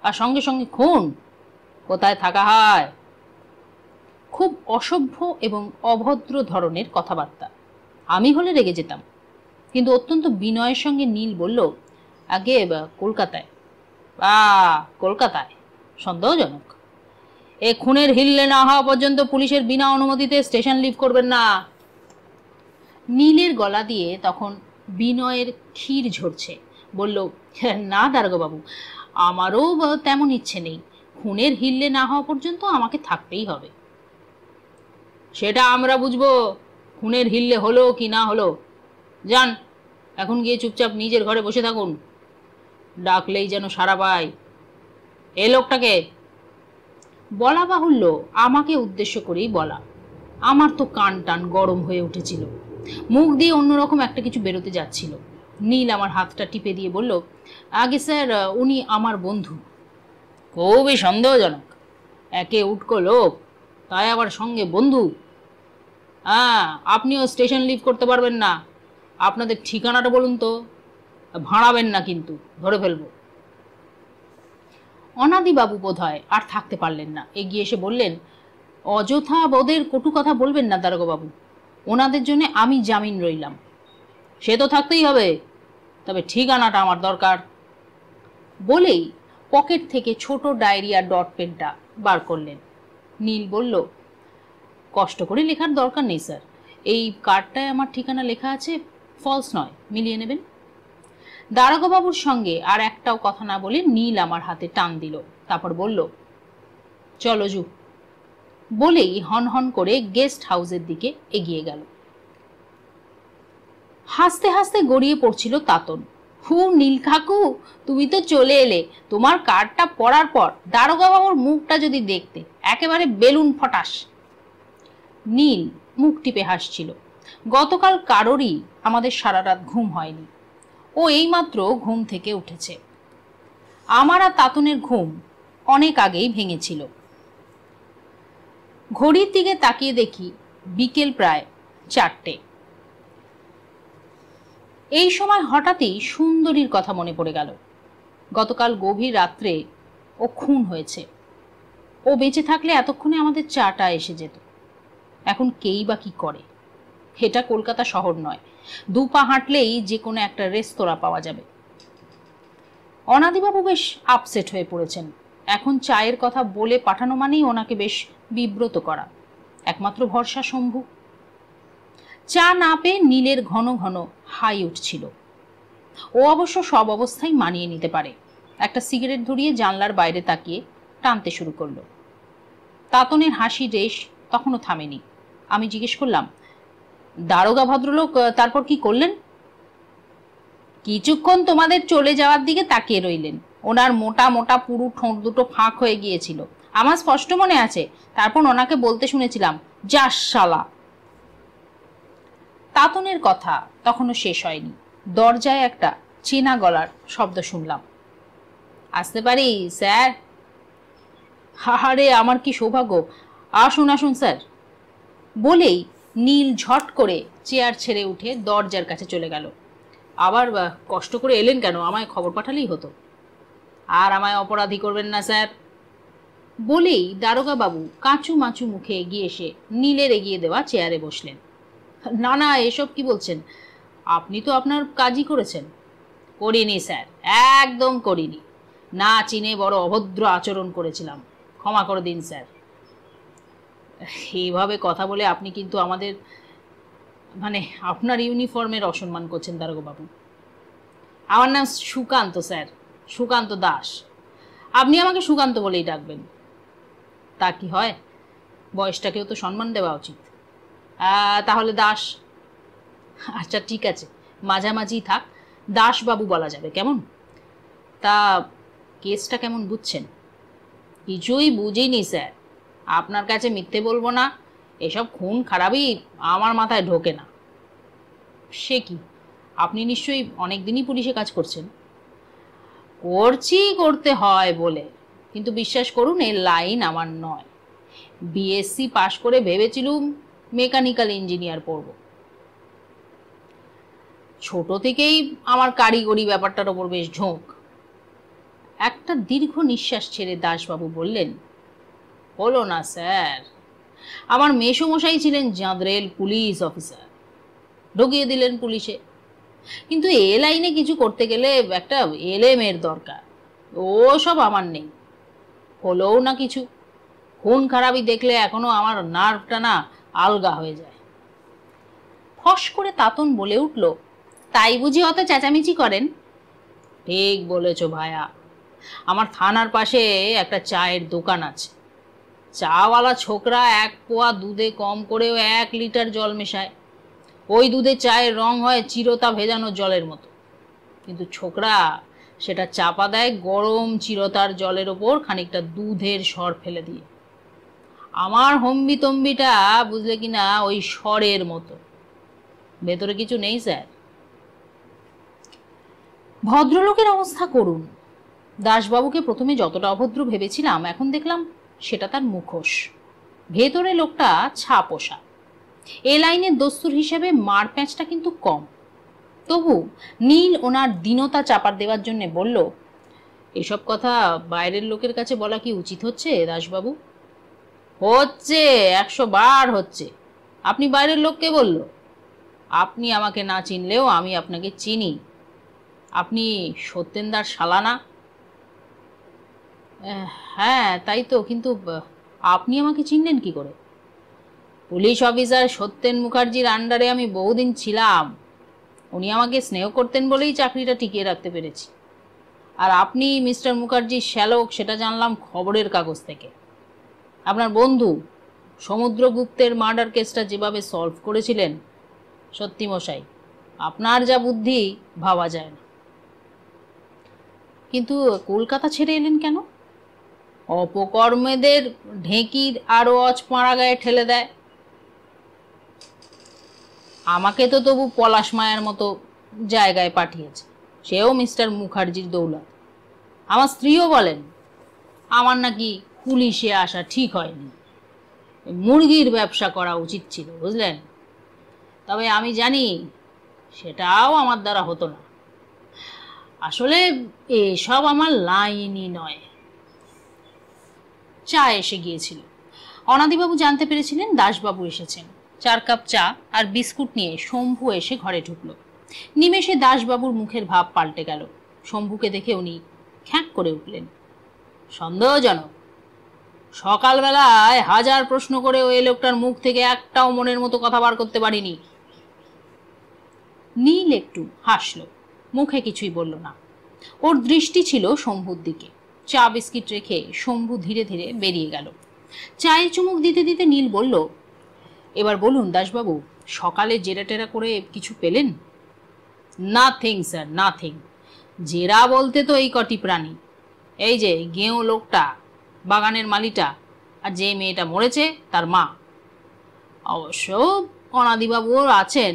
আর সঙ্গে সঙ্গে খুন? কোথায় থাকা হয়? খুব অসভ্য এবং অভদ্র ধরনের কথাবার্তা। আমি হলে রেগে যেতাম, কিন্তু অত্যন্ত বিনয়ের সঙ্গে নীল বলল, আগে কলকাতায়। কলকাতায়? সন্দেহজনক। এ খুনের হিল্লে না হওয়া পর্যন্ত পুলিশের বিনা অনুমতিতে স্টেশন লিভ করবেন না। নীলের গলা দিয়ে তখন বিনয়ের ক্ষীর ঝরছে। বলল, না দারোগাবাবু, আমারও তেমন ইচ্ছে নেই। খুনের হিল্লে না হওয়া পর্যন্ত আমাকে থাকতেই হবে। সেটা আমরা বুঝবো, খুনের হিল্লে হলো কি না হলো। যান, এখন গিয়ে চুপচাপ নিজের ঘরে বসে থাকুন। ডাকলেই যেন সাড়া পায়। এ লোকটাকে? বলা বাহুল্য, আমাকে উদ্দেশ্য করেই বলা। আমার তো কান টান গরম হয়ে উঠেছিল, মুখ দিয়ে অন্যরকম একটা কিছু বেরোতে যাচ্ছিল। নীল আমার হাতটা টিপে দিয়ে বলল, আগে স্যার, উনি আমার বন্ধু। খুবই সন্দেহজনক। একে উটকো লোক, তাই আবার সঙ্গে বন্ধু। আপনিও স্টেশন লিভ করতে পারবেন না। আপনাদের ঠিকানাটা বলুন তো। ভাড়াবেন না কিন্তু, ধরে ফেলবো। অনাদিবাবু বোধ হয় আর থাকতে পারলেন না, এগিয়ে এসে বললেন, অযথা ওদের কটু কথা বলবেন না দারোগাবাবু। ওনাদের জন্য আমি জামিন রইলাম। সে তো থাকতেই হবে, তবে ঠিকানাটা আমার দরকার। বলেই পকেট থেকে ছোট ডায়েরি আর ডট পেনটা বার করলেন। নীল বলল, কষ্ট করে লেখার দরকার নেই স্যার, এই কার্ডটায় আমার ঠিকানা লেখা আছে, ফলস নয়, মিলিয়ে নেবেন। দারোগাবাবুর সঙ্গে আর একটাও কথা না বলে নীল আমার হাতে টান দিল, তারপর বলল, চলো জু। বলেই হনহন করে গেস্ট হাউসের দিকে এগিয়ে গেল। হাসতে হাসতে গড়িয়ে পড়ছিল তাতন। নীল কাকু, তুমি তো চলে এলে। তোমার কার্ডটা পড়ার পর দারোগাবাবুর মুখটা যদি দেখতে, একেবারে বেলুন ফটাস। নীল মুখ টিপে হাসছিল। গতকাল কারোরই আমাদের সারা রাত ঘুম হয়নি। ও এইমাত্র ঘুম থেকে উঠেছে। আমার আর তাতনের ঘুম অনেক আগেই ভেঙেছিল। ঘড়ির দিকে তাকিয়ে দেখি বিকেল প্রায় 4টে। এই সময় হঠাৎই সুন্দরীর কথা মনে পড়ে গেল। গতকাল গভীর রাত্রে ও খুন হয়েছে। ও বেঁচে থাকলে এতক্ষণে আমাদের চাটা এসে যেত। এখন কেই বা কি করে? এটা কলকাতা শহর নয়, 2 পা হাঁটলেই যে কোনো একটা রেস্তোরাঁ পাওয়া যাবে। অনাদিবাবু বেশ আপসেট হয়ে পড়েছেন। এখন চায়ের কথা বলে পাঠানো মানেই ওনাকে বেশ বিব্রত করা। একমাত্র ভরসা শম্ভু। চা না পেয়ে নীলের ঘন ঘন হাই উঠছিল। ও অবশ্য সব অবস্থায় মানিয়ে নিতে পারে। একটা সিগারেট ধরিয়ে জানলার বাইরে তাকিয়ে টানতে শুরু করলো। তাতনের হাসি রেশ তখনও থামেনি। আমি জিজ্ঞেস করলাম, দারোগা ভদ্রলোক তারপর কি করলেন? কিছুক্ষণ তোমাদের চলে যাওয়ার দিকে তাকিয়ে রইলেন। ওনার মোটা মোটা পুরু ঠোঁট দুটো ফাঁক হয়ে গিয়েছিল, আমার স্পষ্ট মনে আছে। তারপর ওনাকে বলতে শুনেছিলাম, যাস শালা। তাতনের কথা তখনও শেষ হয়নি। দরজায় একটা চেনা গলার শব্দ শুনলাম। আসতে পারি স্যার? আরে আমার কি সৌভাগ্য, আসুন আসুন স্যার। বলেই নীল ঝট করে চেয়ার ছেড়ে উঠে দরজার কাছে চলে গেল। আবার কষ্ট করে এলেন কেন? আমায় খবর পাঠালেই হতো। আর আমায় অপরাধী করবেন না স্যার। বলেই দারোগা বাবু কাঁচু মাচু মুখে এগিয়ে এসে নীলের এগিয়ে দেওয়া চেয়ারে বসলেন। না না, এসব কি বলছেন? আপনি তো আপনার কাজই করেছেন। করিনি স্যার, একদম করিনি। না চিনে বড় অভদ্র আচরণ করেছিলাম, ক্ষমা করে দিন স্যার। এইভাবে কথা বলে আপনি কিন্তু আমাদের মানে আপনার ইউনিফর্মের অসম্মান করছেন দারোগাবাবু। আমার নাম সুকান্ত স্যার, সুকান্ত দাস। আপনি আমাকে সুকান্ত বলেই ডাকবেন। তা কি হয়, বয়সটাকেও তো সম্মান দেওয়া উচিত। তাহলে দাস। আচ্ছা ঠিক আছে, মাঝামাঝি থাক, দাসবাবু বলা যাবে কেমন? তা কেসটা কেমন বুঝছেন? কিছুই বুঝিনি স্যার, আপনার কাছে মিথ্যে বলবো না, এসব খুন খারাপই আমার মাথায় ঢোকে না। সে কি, আপনি নিশ্চয়ই অনেক দিনই পুলিশে কাজ করছেন? করতে হয় বলে, কিন্তু বিশ্বাস করুন এর লাইন আমার নয়। বিএসসি পাশ করে ভেবেছিলুম মেকানিক্যাল ইঞ্জিনিয়ার পড়ব। ছোট থেকেই আমার কারিগরি ব্যাপারটার ওপর বেশ ঝোঁক। একটা দীর্ঘ নিঃশ্বাস ছেড়ে দাসবাবু বললেন, হলো না স্যার, আমার মেসোমশাই ছিলেন জাঁদরেল পুলিশ অফিসার, ঢুকিয়ে দিলেন পুলিশে। কিন্তু এ লাইনে কিছু করতে গেলে একটা এলেমের দরকার, ও সব আমার নেই। হলোও না কিছু। খুন খারাপি দেখলে এখনো আমার নার্ভটা না আলগা হয়ে যায়। ফস করে তাতন বলে উঠল, তাই বুঝি অত চেঁচামেচি করেন? ঠিক বলেছ ভায়া, আমার থানার পাশে একটা চায়ের দোকান আছে। চাওয়ালা ছোকরা 1 পোয়া দুধে কম করেও 1 লিটার জল মেশায়। ওই দুধে চায়ের রং হয় চিরতা ভেজানো জলের মতো, কিন্তু ছোকরা সেটা চাপা দেয় গরম চিরতার জলের ওপর খানিকটা দুধের সর ফেলে দিয়ে। আমার হম্বি তম্বিটা বুঝলে কিনা ওই সরের মতো, ভেতরে কিছু নেই স্যার। ভদ্রলোকের অবস্থা করুন। দাসবাবুকে প্রথমে যতটা অভদ্র ভেবেছিলাম, এখন দেখলাম সেটা তার মুখোশ। ভেতরে লোকটা ছাপোষা। এ লাইনের দস্তুর হিসেবে মারপ্যাঁচটা কিন্তু কম। তবু নীল ওনার দীনতা চাপার দেওয়ার জন্য বলল, এসব কথা বাইরের লোকের কাছে বলা কি উচিত হচ্ছে দাসবাবু? হচ্ছে, 100 বার হচ্ছে। আপনি বাইরের লোককে বলল? আপনি আমাকে না চিনলেও আমি আপনাকে চিনি। আপনি সত্যেন্দার শালা না? হ্যাঁ তাই তো, কিন্তু আপনি আমাকে চিনলেন কি করে? পুলিশ অফিসার সত্যেন মুখার্জির আন্ডারে আমি বহুদিন ছিলাম। উনি আমাকে স্নেহ করতেন বলেই চাকরিটা টিকিয়ে রাখতে পেরেছি। আর আপনি মিস্টার মুখার্জির শ্যালক সেটা জানলাম খবরের কাগজ থেকে। আপনার বন্ধু সমুদ্রগুপ্তের মার্ডার কেসটা যেভাবে সলভ করেছিলেন, সত্যি মশাই আপনার যা বুদ্ধি ভাবা যায় না। কিন্তু কলকাতা ছেড়ে এলেন কেন? অপকর্মেদের ঢেঁকির আরো অচপাড়া গায়ে ঠেলে দেয়। আমাকে তো তবু পলাশ মায়ের মতো জায়গায় পাঠিয়েছে, সেও মিস্টার মুখার্জির দৌলত। আমার স্ত্রীও বলেন আমার নাকি পুলিশে আসা ঠিক হয়নি, মুরগির ব্যবসা করা উচিত ছিল, বুঝলেন? তবে আমি জানি সেটাও আমার দ্বারা হতো না। আসলে এসব আমার লাইনই নয়। চা এসে গিয়েছিল। অনাদিবাবু জানতে পেরেছিলেন দাসবাবু এসেছেন। 4 কাপ চা আর বিস্কুট নিয়ে শম্ভু এসে ঘরে ঢুকল। নিমেষে দাসবাবুর মুখের ভাব পাল্টে গেল। শম্ভুকে দেখে উনি খ্যাঁক করে উঠলেন, সন্দেহজনক। সকালবেলায় 1000 প্রশ্ন করে ওই লোকটার মুখ থেকে একটাও মনের মতো কথা বার করতে পারিনি। নীল একটু হাসল, মুখে কিছুই বলল না। ওর দৃষ্টি ছিল শম্ভুর দিকে। চা বিস্কিট রেখে শম্ভু ধীরে ধীরে বেরিয়ে গেল। চায়ে চুমুক দিতে দিতে নীল বলল, এবার বলুন দাসবাবু, সকালে জেরা টেরা করে কিছু পেলেন? Nothing sir, nothing. জেরা বলতে তো এই কটি প্রাণী, এই যে গেঁয়ো লোকটা, বাগানের মালিটা, আর যে মেয়েটা মরেছে তার মা। অবশ্য অনাদিবাবুও আছেন।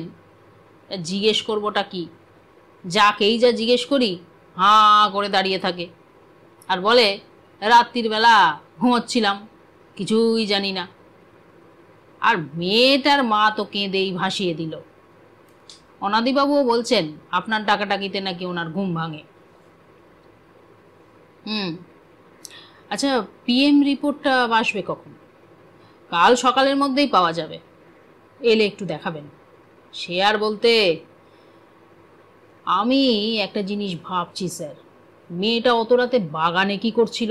জিজ্ঞেস করবোটা কি? যাকেই যা জিজ্ঞেস করি হাঁ করে দাঁড়িয়ে থাকে আর বলে রাত্রির বেলা ঘুমোচ্ছিলাম, কিছুই জানি না। আর মেয়েটার মা তো কেঁদেই ভাসিয়ে দিল। অনাদিবাবুও বলছেন আপনার ডাকাডাকিতে নাকি ওনার ঘুম ভাঙে। আচ্ছা, পিএম রিপোর্টটা আসবে কখন? কাল সকালের মধ্যেই পাওয়া যাবে, এলে একটু দেখাবেন। সে আর বলতে, আমি একটা জিনিস ভাবছি স্যার, মেয়েটা অত রাতে বাগানে কি করছিল?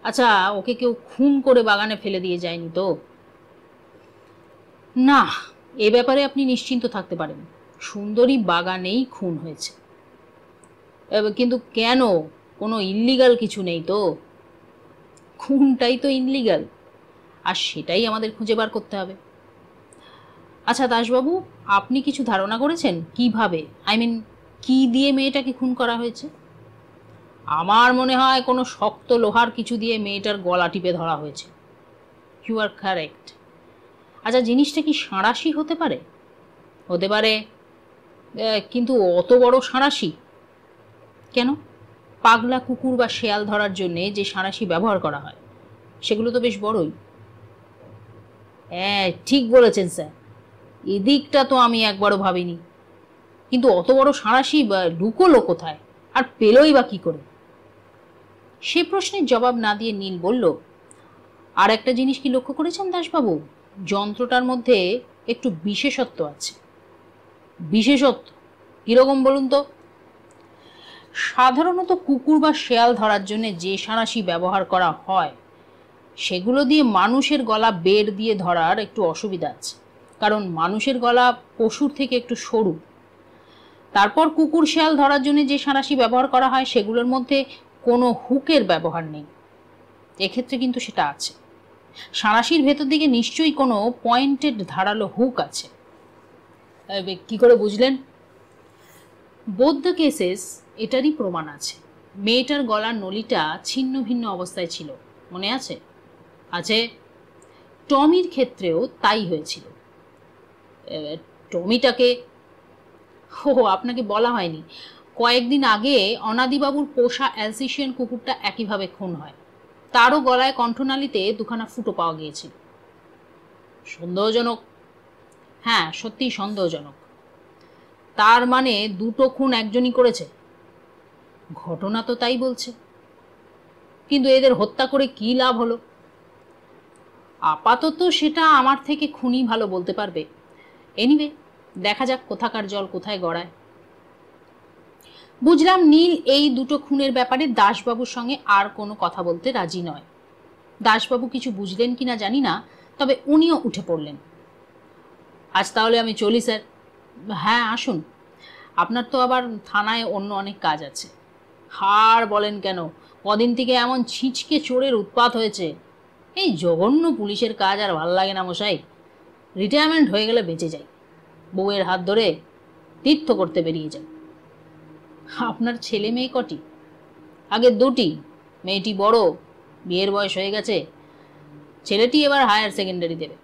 আচ্ছা, ওকে কেউ খুন করে বাগানে ফেলে দিয়ে যায়নি তো? না, এ ব্যাপারে আপনি নিশ্চিন্ত থাকতে পারেন, সুন্দরী বাগানেই খুন হয়েছে। কিন্তু কেন? কোনো ইল্লিগাল কিছু নেই তো? খুনটাই তো ইনলিগাল, আর সেটাই আমাদের খুঁজে বার করতে হবে। আচ্ছা দাসবাবু, আপনি কিছু ধারণা করেছেন কিভাবে, কি দিয়ে মেয়েটাকে খুন করা হয়েছে? আমার মনে হয় কোনো শক্ত লোহার কিছু দিয়ে মেয়েটার গলা টিপে ধরা হয়েছে। You are correct. আচ্ছা, জিনিসটা কি সাঁড়াশি হতে পারে? হতে পারে, কিন্তু অত বড় সাঁড়াশি কেন? পাগলা কুকুর বা শেয়াল ধরার জন্যে যে সাঁড়াশি ব্যবহার করা হয় সেগুলো তো বেশ বড়ই। হ্যাঁ, ঠিক বলেছেন স্যার, এদিকটা তো আমি একবারও ভাবিনি। কিন্তু অত বড় সাঁড়াশি লুকোলো কোথায়, আর পেলই বা কি করে? সে প্রশ্নের জবাব না দিয়ে নীল বলল, আর একটা জিনিস কি লক্ষ্য করেছেন দাসবাবু? যন্ত্রটার মধ্যে একটু বিশেষত্ব আছে। বিশেষত্ব কিরকম বলুন তো? সাধারণত কুকুর বা শেয়াল ধরার জন্য যে সাঁড়াশি ব্যবহার করা হয় সেগুলো দিয়ে মানুষের গলা বেড় দিয়ে ধরার একটু অসুবিধা আছে, কারণ মানুষের গলা পশুর থেকে একটু সরু। তারপর কুকুর শেয়াল ধরার জন্য যে সাঁড়াশি ব্যবহার করা হয় সেগুলোর মধ্যে কোনো হুকের ব্যবহার নেই। এক্ষেত্রে কিন্তু সেটা আছে। সাঁড়াশির ভেতর দিকে নিশ্চয়ই কোনো পয়েন্টেড ধারালো হুক আছে। কি করে বুঝলেন? বোথ দ্য কেসেস এটারই প্রমাণ আছে। মেয়েটার গলার নলিটা ছিন্ন ভিন্ন অবস্থায় ছিল, মনে আছে? আছে। টমির ক্ষেত্রেও তাই হয়েছিল। টমিটাকে, আপনাকে বলা হয়নি, কয়েকদিন আগে অনাদিবাবুর পোষা অ্যালসেশিয়ান কুকুরটা একইভাবে খুন হয়। তারও গলায় কণ্ঠনালীতে দুখানা ফুটো পাওয়া গিয়েছিল। সন্দেহজনক। হ্যাঁ, সত্যিই সন্দেহজনক। তার মানে দুটো খুন একজনই করেছে? ঘটনা তো তাই বলছে, কিন্তু এদের হত্যা করে কি লাভ হলো? আপাতত সেটা আমার থেকে খুনি ভালো বলতে পারবে। এনিওয়ে, দেখা যাক কোথাকার জল কোথায় গড়ায়। বুঝলাম নীল এই দুটো খুনের ব্যাপারে দাসবাবুর সঙ্গে আর কোনো কথা বলতে রাজি নয়। দাসবাবু কিছু বুঝলেন কিনা জানি না, তবে উনিও উঠে পড়লেন। আজ তাহলে আমি চলি স্যার। হ্যাঁ, আসুন, আপনার তো আবার থানায় অন্য অনেক কাজ আছে। হার বলেন কেন, কদিন থেকে এমন ছিঁচকে চোরের উৎপাত হয়েছে। এই জঘন্য পুলিশের কাজ আর ভাল লাগে না মশাই। রিটায়ারমেন্ট হয়ে গেলে বেঁচে যাই, বউয়ের হাত ধরে তীর্থ করতে বেরিয়ে যাই। আপনার ছেলে মেয়ে কটি? আগে দুটি, মেয়েটি বড়, বিয়ের বয়স হয়ে গেছে। ছেলেটি এবার হায়ার সেকেন্ডারি দেবে।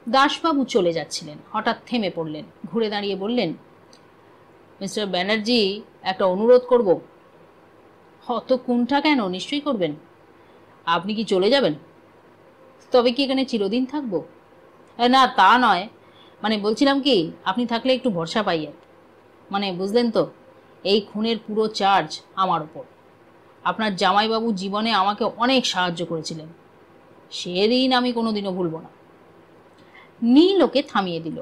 দাসবাবু চলে যাচ্ছিলেন, হঠাৎ থেমে পড়লেন, ঘুরে দাঁড়িয়ে বললেন, মিস্টার ব্যানার্জি, একটা অনুরোধ করব। অত কুণ্ঠা কেন? নিশ্চয়ই করবেন। আপনি কি চলে যাবেন? তবে কি এখানে চিরদিন থাকবো? না, তা নয়, মানে বলছিলাম কি, আপনি থাকলে একটু ভরসা পাই আর। মানে বুঝলেন তো, এই খুনের পুরো চার্জ আমার ওপর। আপনার জামাইবাবু জীবনে আমাকে অনেক সাহায্য করেছিলেন, সেদিন আমি কোনোদিনও ভুলব না। নীল ওকে থামিয়ে দিল।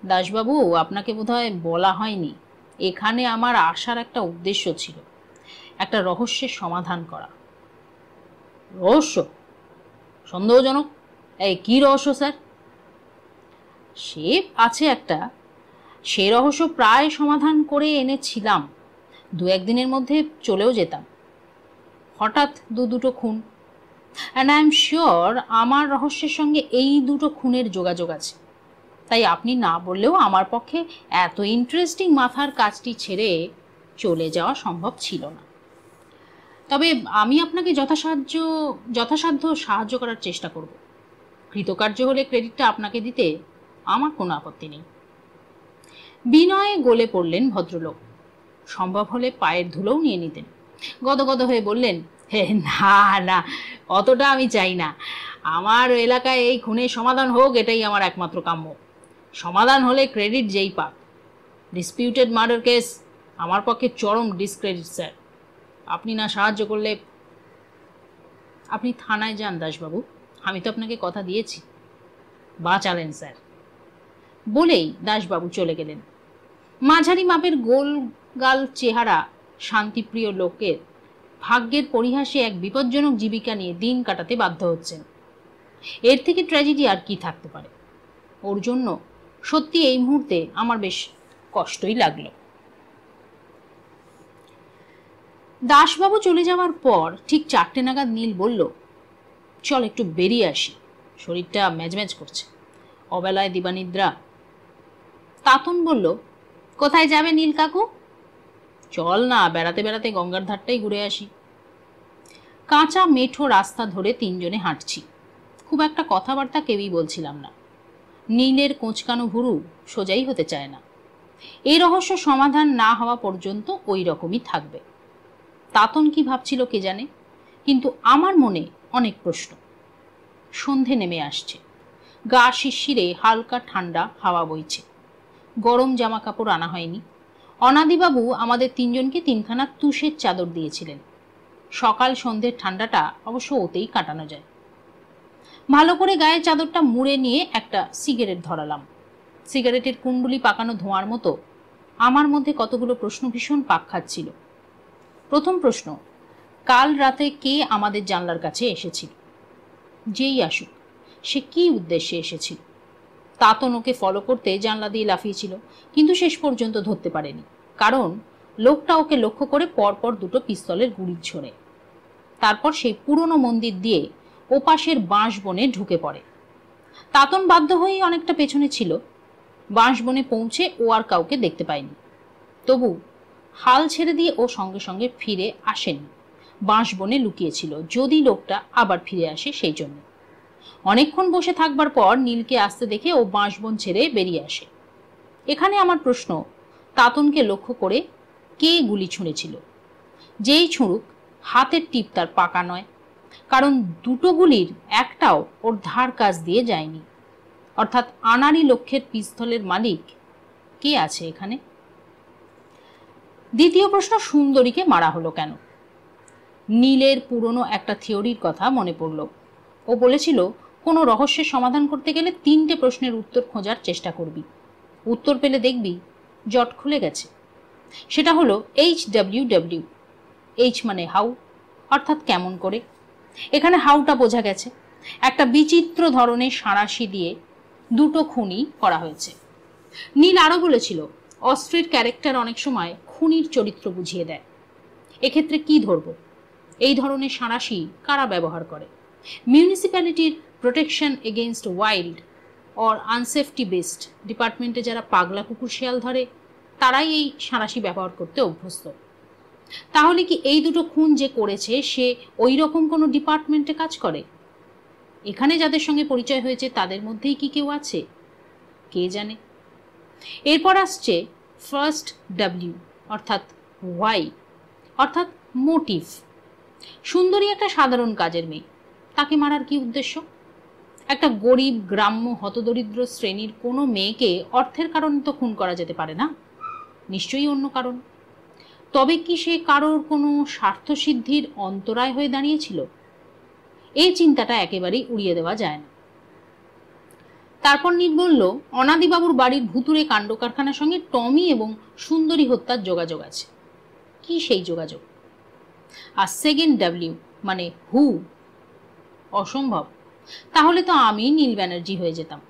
দাসবাবু, আপনাকে বোধহয় বলা হয়নি, এখানে আমার আসার একটা উদ্দেশ্য ছিল, একটা রহস্যের সমাধান করা। রহস্য? সন্দেহজনক। এই কি রহস্য স্যার? সে আছে একটা, সে রহস্য প্রায় সমাধান করে এনেছিলাম, দু একদিনের মধ্যে চলেও যেতাম। হঠাৎ দুটো খুন, অ্যান্ড আই এম শিওর আমার রহস্যের সঙ্গে এই দুটো খুনের যোগাযোগ আছে। তাই আপনি না বললেও আমার পক্ষে এত ইন্টারেস্টিং মাথার কাজটি ছেড়ে চলে যাওয়া সম্ভব ছিল না। তবে আমি আপনাকে যথাসাধ্য সাহায্য করার চেষ্টা করব। কৃতকার্য হলে ক্রেডিটটা আপনাকে দিতে আমার কোনো আপত্তি নেই। বিনয়ে গলে পড়লেন ভদ্রলোক। সম্ভব হলে পায়ের ধুলোও নিয়ে নিতেন। গদগদ হয়ে বললেন, হে না না, অতটা আমি চাই না। আমার এলাকায় এই খুনের সমাধান হোক, এটাই আমার একমাত্র কাম্য। সমাধান হলে ক্রেডিট যেই পাক। ডিসপিউটেড মার্ডার কেস আমার পক্ষে চরম ডিসক্রেডিট স্যার। আপনি না সাহায্য করলে। আপনি থানায় যান দাসবাবু, আমি তো আপনাকে কথা দিয়েছি। বাঁচালেন স্যার। বলেই দাসবাবু চলে গেলেন। মাঝারি মাপের গোল গাল চেহারা শান্তিপ্রিয় লোকের ভাগ্যের পরিহাসে এক বিপজ্জনক জীবিকা নিয়ে দিন কাটাতে বাধ্য হচ্ছেন। এর থেকে ট্র্যাজেডি আর কি থাকতে পারে? ওর জন্য সত্যি এই মুহূর্তে আমার বেশ কষ্টই লাগলো। দাসবাবু চলে যাওয়ার পর ঠিক 4টে নাগাদ নীল বলল, চল একটু বেরিয়ে আসি, শরীরটা ম্যাজম্যাজ করছে, অবেলায় দিবানিদ্রা। তাতন বলল, কোথায় যাবে নীল কাকু? চল না, বেড়াতে বেড়াতে গঙ্গার ধারটাই ঘুরে আসি। কাঁচা মেঠো রাস্তা ধরে তিনজনে হাঁটছি। খুব একটা কথাবার্তা কেউই বলছিলাম না। নীলের কোঁচকানো ভুরু সোজাই হতে চায় না। এই রহস্য সমাধান না হওয়া পর্যন্ত ওই রকমই থাকবে। তাতন কি ভাবছিল কে জানে, কিন্তু আমার মনে অনেক প্রশ্ন। সন্ধে নেমে আসছে, গা শিরশিরে হালকা ঠান্ডা হাওয়া বইছে। গরম জামা কাপড় আনা হয়নি। অনাদিবাবু আমাদের তিনজনকে 3খানা তুষের চাদর দিয়েছিলেন। সকাল সন্ধ্যের ঠান্ডাটা অবশ্য ওতেই কাটানো যায়। ভালো করে গায়ে চাদরটা মুড়ে নিয়ে একটা সিগারেট ধরালাম। সিগারেটের কুণ্ডুলি পাকানো ধোঁয়ার মতো আমার মধ্যে কতগুলো প্রশ্ন ভীষণ পাক খাচ্ছিল। প্রথম প্রশ্ন, কাল রাতে কে আমাদের জানলার কাছে এসেছিল? যেই আসুক, সে কি উদ্দেশ্যে এসেছিল? তাতন ওকে ফলো করতে জানলা দিয়ে লাফিয়েছিল, কিন্তু শেষ পর্যন্ত ধরতে পারেনি, কারণ লোকটা ওকে লক্ষ্য করে পরপর 2টো পিস্তলের গুলি ছোড়ে। তারপর সেই পুরনো মন্দির দিয়ে ওপাশের বাঁশ বনে ঢুকে পড়ে। তাতন বাধ্য হয়েই অনেকটা পেছনে ছিল। বাঁশ বনে পৌঁছে ও আর কাউকে দেখতে পায়নি। তবু হাল ছেড়ে দিয়ে ও সঙ্গে সঙ্গে ফিরে আসেনি। বাঁশ বনে লুকিয়েছিল, যদি লোকটা আবার ফিরে আসে সেই জন্য। অনেকক্ষণ বসে থাকবার পর নীলকে আসতে দেখে ও বাঁশবন ছেড়ে বেরিয়ে আসে। এখানে আমার প্রশ্ন, তাতনকে লক্ষ্য করে কে গুলি ছুঁড়েছিল? যেই ছুঁড়ুক, হাতের টিপ তার পাকা নয়, কারণ 2টো গুলির একটাও ওর ধার কাছ দিয়ে যায়নি। অর্থাৎ আনাড়ি লক্ষ্যের পিস্তলের মালিক কে আছে এখানে? দ্বিতীয় প্রশ্ন, সুন্দরীকে মারা হলো কেন? নীলের পুরনো একটা থিওরির কথা মনে পড়ল। ও বলেছিল, কোনো রহস্যের সমাধান করতে গেলে 3টে প্রশ্নের উত্তর খোঁজার চেষ্টা করবি, উত্তর পেলে দেখবি জট খুলে গেছে। সেটা হলো HWW। এইচ মানে হাউ, অর্থাৎ কেমন করে। এখানে হাউটা বোঝা গেছে। একটা বিচিত্র ধরনের সাঁড়াশি দিয়ে 2টো খুনই করা হয়েছে। নীল আরও বলেছিল, অস্ট্রের ক্যারেক্টার অনেক সময় খুনির চরিত্র বুঝিয়ে দেয়। এক্ষেত্রে কি ধরব? এই ধরনের সাঁড়াশি কারা ব্যবহার করে? মিউনিসিপ্যালিটির protection against wild or unsafety best ডিপার্টমেন্টে যারা পাগলা কুকুর শিয়াল ধরে, তারাই এই সাঁড়াশি ব্যবহার করতে অভ্যস্ত। তাহলে কি এই 2টো খুন যে করেছে সে ওই রকম কোনো ডিপার্টমেন্টে কাজ করে? এখানে যাদের সঙ্গে পরিচয় হয়েছে তাদের মধ্যেই কি কেউ আছে? কে জানে। এরপর আসছে ফার্স্ট W, অর্থাৎ ওয়াই, অর্থাৎ মোটিভ। সুন্দরী একটা সাধারণ কাজের মেয়ে, তাকে মারার কি উদ্দেশ্য? একটা গরিব গ্রাম্য হতদরিদ্র শ্রেণীর কোনো মেয়েকে অর্থের কারণে তো খুন করা যেতে পারে না, নিশ্চয়ই অন্য কারণ। তবে কি সে কারোর কোনো স্বার্থসিদ্ধির অন্তরায় হয়ে দাঁড়িয়েছিল? এই চিন্তাটা একেবারেই উড়িয়ে দেওয়া যায় না। তারপর নীল বলল, অনাদিবাবুর বাড়ির ভুতুরে কাণ্ড কারখানার সঙ্গে টমি এবং সুন্দরী হত্যার যোগাযোগ আছে। কি সেই যোগাযোগ? আর সেকেন্ড W মানে হু? অসম্ভব। তাহলে তো আমি নীল ব্যানার্জি হয়ে যেতাম।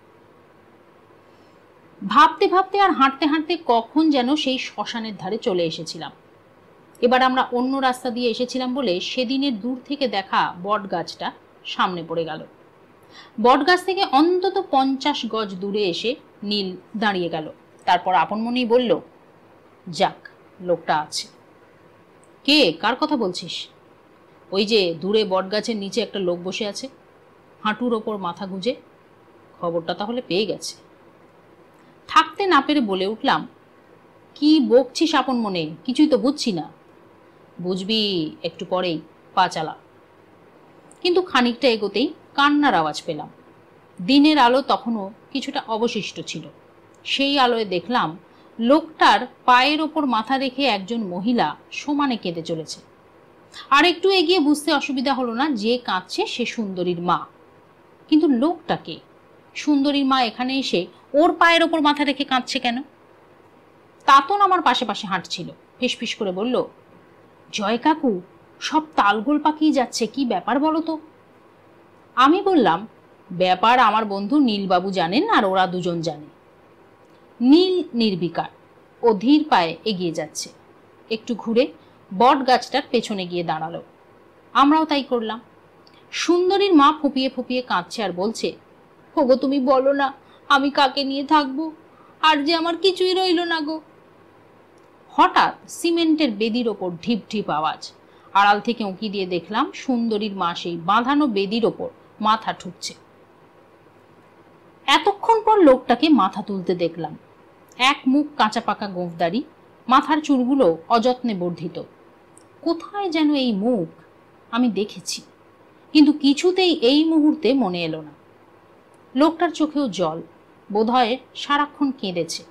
ভাবতে ভাবতে আর হাঁটতে হাঁটতে কখন যেন সেই শ্মশানের ধারে চলে এসেছিলাম। এবার আমরা অন্য রাস্তা দিয়ে এসেছিলাম বলে সেদিনের দূর থেকে দেখা বট গাছটা সামনে পড়ে গেল। বট গাছ থেকে অন্তত 50 গজ দূরে এসে নীল দাঁড়িয়ে গেল। তারপর আপন মনেই বলল, যাক, লোকটা আছে। কে? কার কথা বলছিস? ওই যে দূরে বট গাছের নিচে একটা লোক বসে আছে, হাঁটুর ওপর মাথা গুঁজে। খবরটা তাহলে পেয়ে গেছে। থাকতে না পেরে বলে উঠলাম, কি বকছিস আপন মনে? কিছুই তো বুঝছি না। বুঝবি একটু পরেই, পা চালা। কিন্তু খানিকটা এগোতেই কান্নার আওয়াজ পেলাম। দিনের আলো তখনও কিছুটা অবশিষ্ট ছিল। সেই আলোয় দেখলাম লোকটার পায়ের ওপর মাথা রেখে একজন মহিলা সমানে কেঁদে চলেছে। আর একটু এগিয়ে বুঝতে অসুবিধা হলো না যে কাঁদছে সে সুন্দরীর মা। কিন্তু লোকটাকে, সুন্দরীর মা এখানে এসে ওর পায়ের ওপর মাথা রেখে কাঁদছে কেন? তাতন আমার পাশে পাশে হাঁটছিল, ফিসফিস করে বলল, জয় কাকু, সব তালগোল পাকিয়ে যাচ্ছে, কি ব্যাপার বলো তো? আমি বললাম, ব্যাপার আমার বন্ধু নীলবাবু জানেন আর ওরা দুজন জানে। নীল নির্বিকার, ও ধীর পায়ে এগিয়ে যাচ্ছে। একটু ঘুরে বট গাছটার পেছনে গিয়ে দাঁড়ালো। আমরাও তাই করলাম। সুন্দরীর মা ফুপিয়ে ফুপিয়ে কাঁদছে আর বলছে, ওগো তুমি বলো না আমি কাকে নিয়ে থাকবো, আর যে আমার কিছুই রইল না গো। হঠাৎ সিমেন্টের বেদির ওপর ঢিপ ঢিপ আওয়াজ। আড়াল থেকে উঁকি দিয়ে দেখলাম সুন্দরীর মা সেই বাঁধানো বেদির ওপর মাথা ঠুকছে। এতক্ষণ পর লোকটাকে মাথা তুলতে দেখলাম। এক মুখ কাঁচা পাকা গোঁফদারি, মাথার চুলগুলো অযত্নে বর্ধিত। কোথায় যেন এই মুখ আমি দেখেছি, কিন্তু কিছুতেই এই মুহূর্তে মনে এলো না। লোকটার চোখেও জল, বোধহয় সারাক্ষণ কেঁদেছে।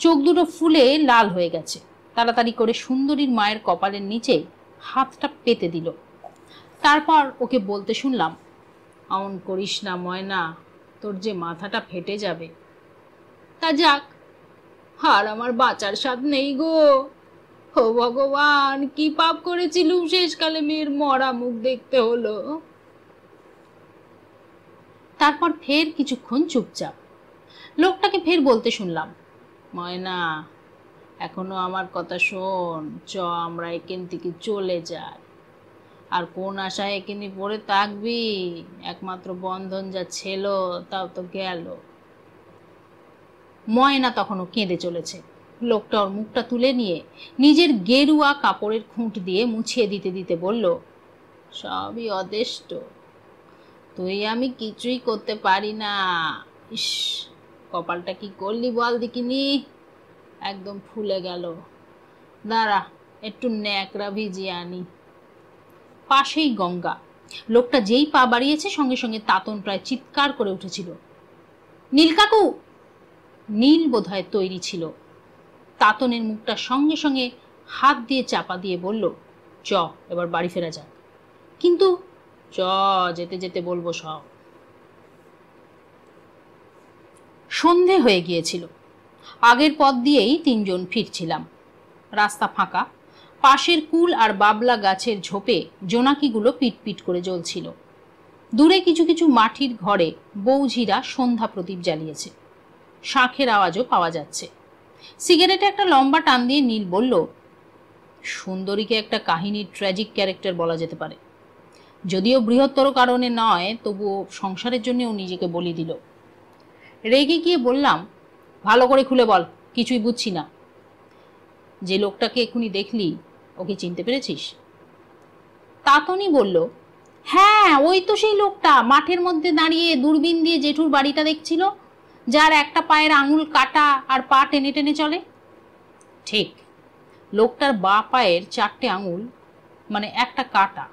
চোখ দুটো ফুলে লাল হয়ে গেছে। তাড়াতাড়ি করে সুন্দরীর মায়ের কপালের নিচে হাতটা পেতে দিল। তারপর ওকে বলতে শুনলাম, অমন করিস না ময়না, তোর যে মাথাটা ফেটে যাবে। তা যাক, আর আমার বাঁচার স্বাদ নেই গো। ও ভগবান, কি পাপ করেছিলুম শেষকালে মেয়ের মরা মুখ দেখতে হলো। তারপর ফের কিছুক্ষণ চুপচাপ। লোকটাকে ফের বলতে শুনলাম, ময়না এখনো আমার কথা শোন, চ আমরা এখান থেকে চলে যাই। আর কোন আশায় এখানে পড়ে থাকবি, একমাত্র বন্ধন যা ছিল তাও তো গেল। ময়না তখনও কেঁদে চলেছে। লোকটা ওর মুখটা তুলে নিয়ে নিজের গেরুয়া কাপড়ের খুঁট দিয়ে মুছিয়ে দিতে দিতে বলল, সবই অদেষ্ট, তুই আমি কিছুই করতে পারি না। ইস, কপালটা কি করলি বল দেখিনি, একদম ফুলে গেল। দাঁড়া একটু ন্যাকড়া ভিজিয়ে আনি। পাশেই গঙ্গা। লোকটা যেই পা বাড়িয়েছে সঙ্গে সঙ্গে তাতন প্রায় চিৎকার করে উঠেছিল, নীল কাকু। নীল বোধহয় তৈরি ছিল। তাতনের মুখটা সঙ্গে সঙ্গে হাত দিয়ে চাপা দিয়ে বলল, চ এবার বাড়ি ফেরা যাক। কিন্তু চ, যেতে যেতে বলবো সব। সন্ধে হয়ে গিয়েছিল। আগের পথ দিয়েই তিনজন ফিরছিলাম। রাস্তা ফাঁকা। পাশের কুল আর বাবলা গাছের ঝোপে জোনাকিগুলো পিটপিট করে জ্বলছিল। দূরে কিছু কিছু মাটির ঘরে বৌঝিরা সন্ধ্যা প্রদীপ জ্বালিয়েছে। শাঁখের আওয়াজও পাওয়া যাচ্ছে। সিগারেটে একটা লম্বা টান দিয়ে নীল বলল, সুন্দরীকে একটা কাহিনীর ট্র্যাজিক ক্যারেক্টার বলা যেতে পারে। যদিও বৃহত্তর কারণে নয়, তবুও সংসারের জন্য ও নিজেকে বলি দিল। রেগে গিয়ে বললাম, ভালো করে খুলে বল, কিছুই বুঝছি না। যে লোকটাকে এক্ষুনি দেখলি, ওকে চিনতে পেরেছিস? তাতনই বলল, হ্যাঁ ওই তো সেই লোকটা, মাঠের মধ্যে দাঁড়িয়ে দূরবীন দিয়ে জেঠুর বাড়িটা দেখছিল, যার একটা পায়ের আঙুল কাটা আর পা টেনে টেনে চলে। ঠিক, লোকটার বাঁ পায়ের 4টে আঙুল, মানে একটা কাটা,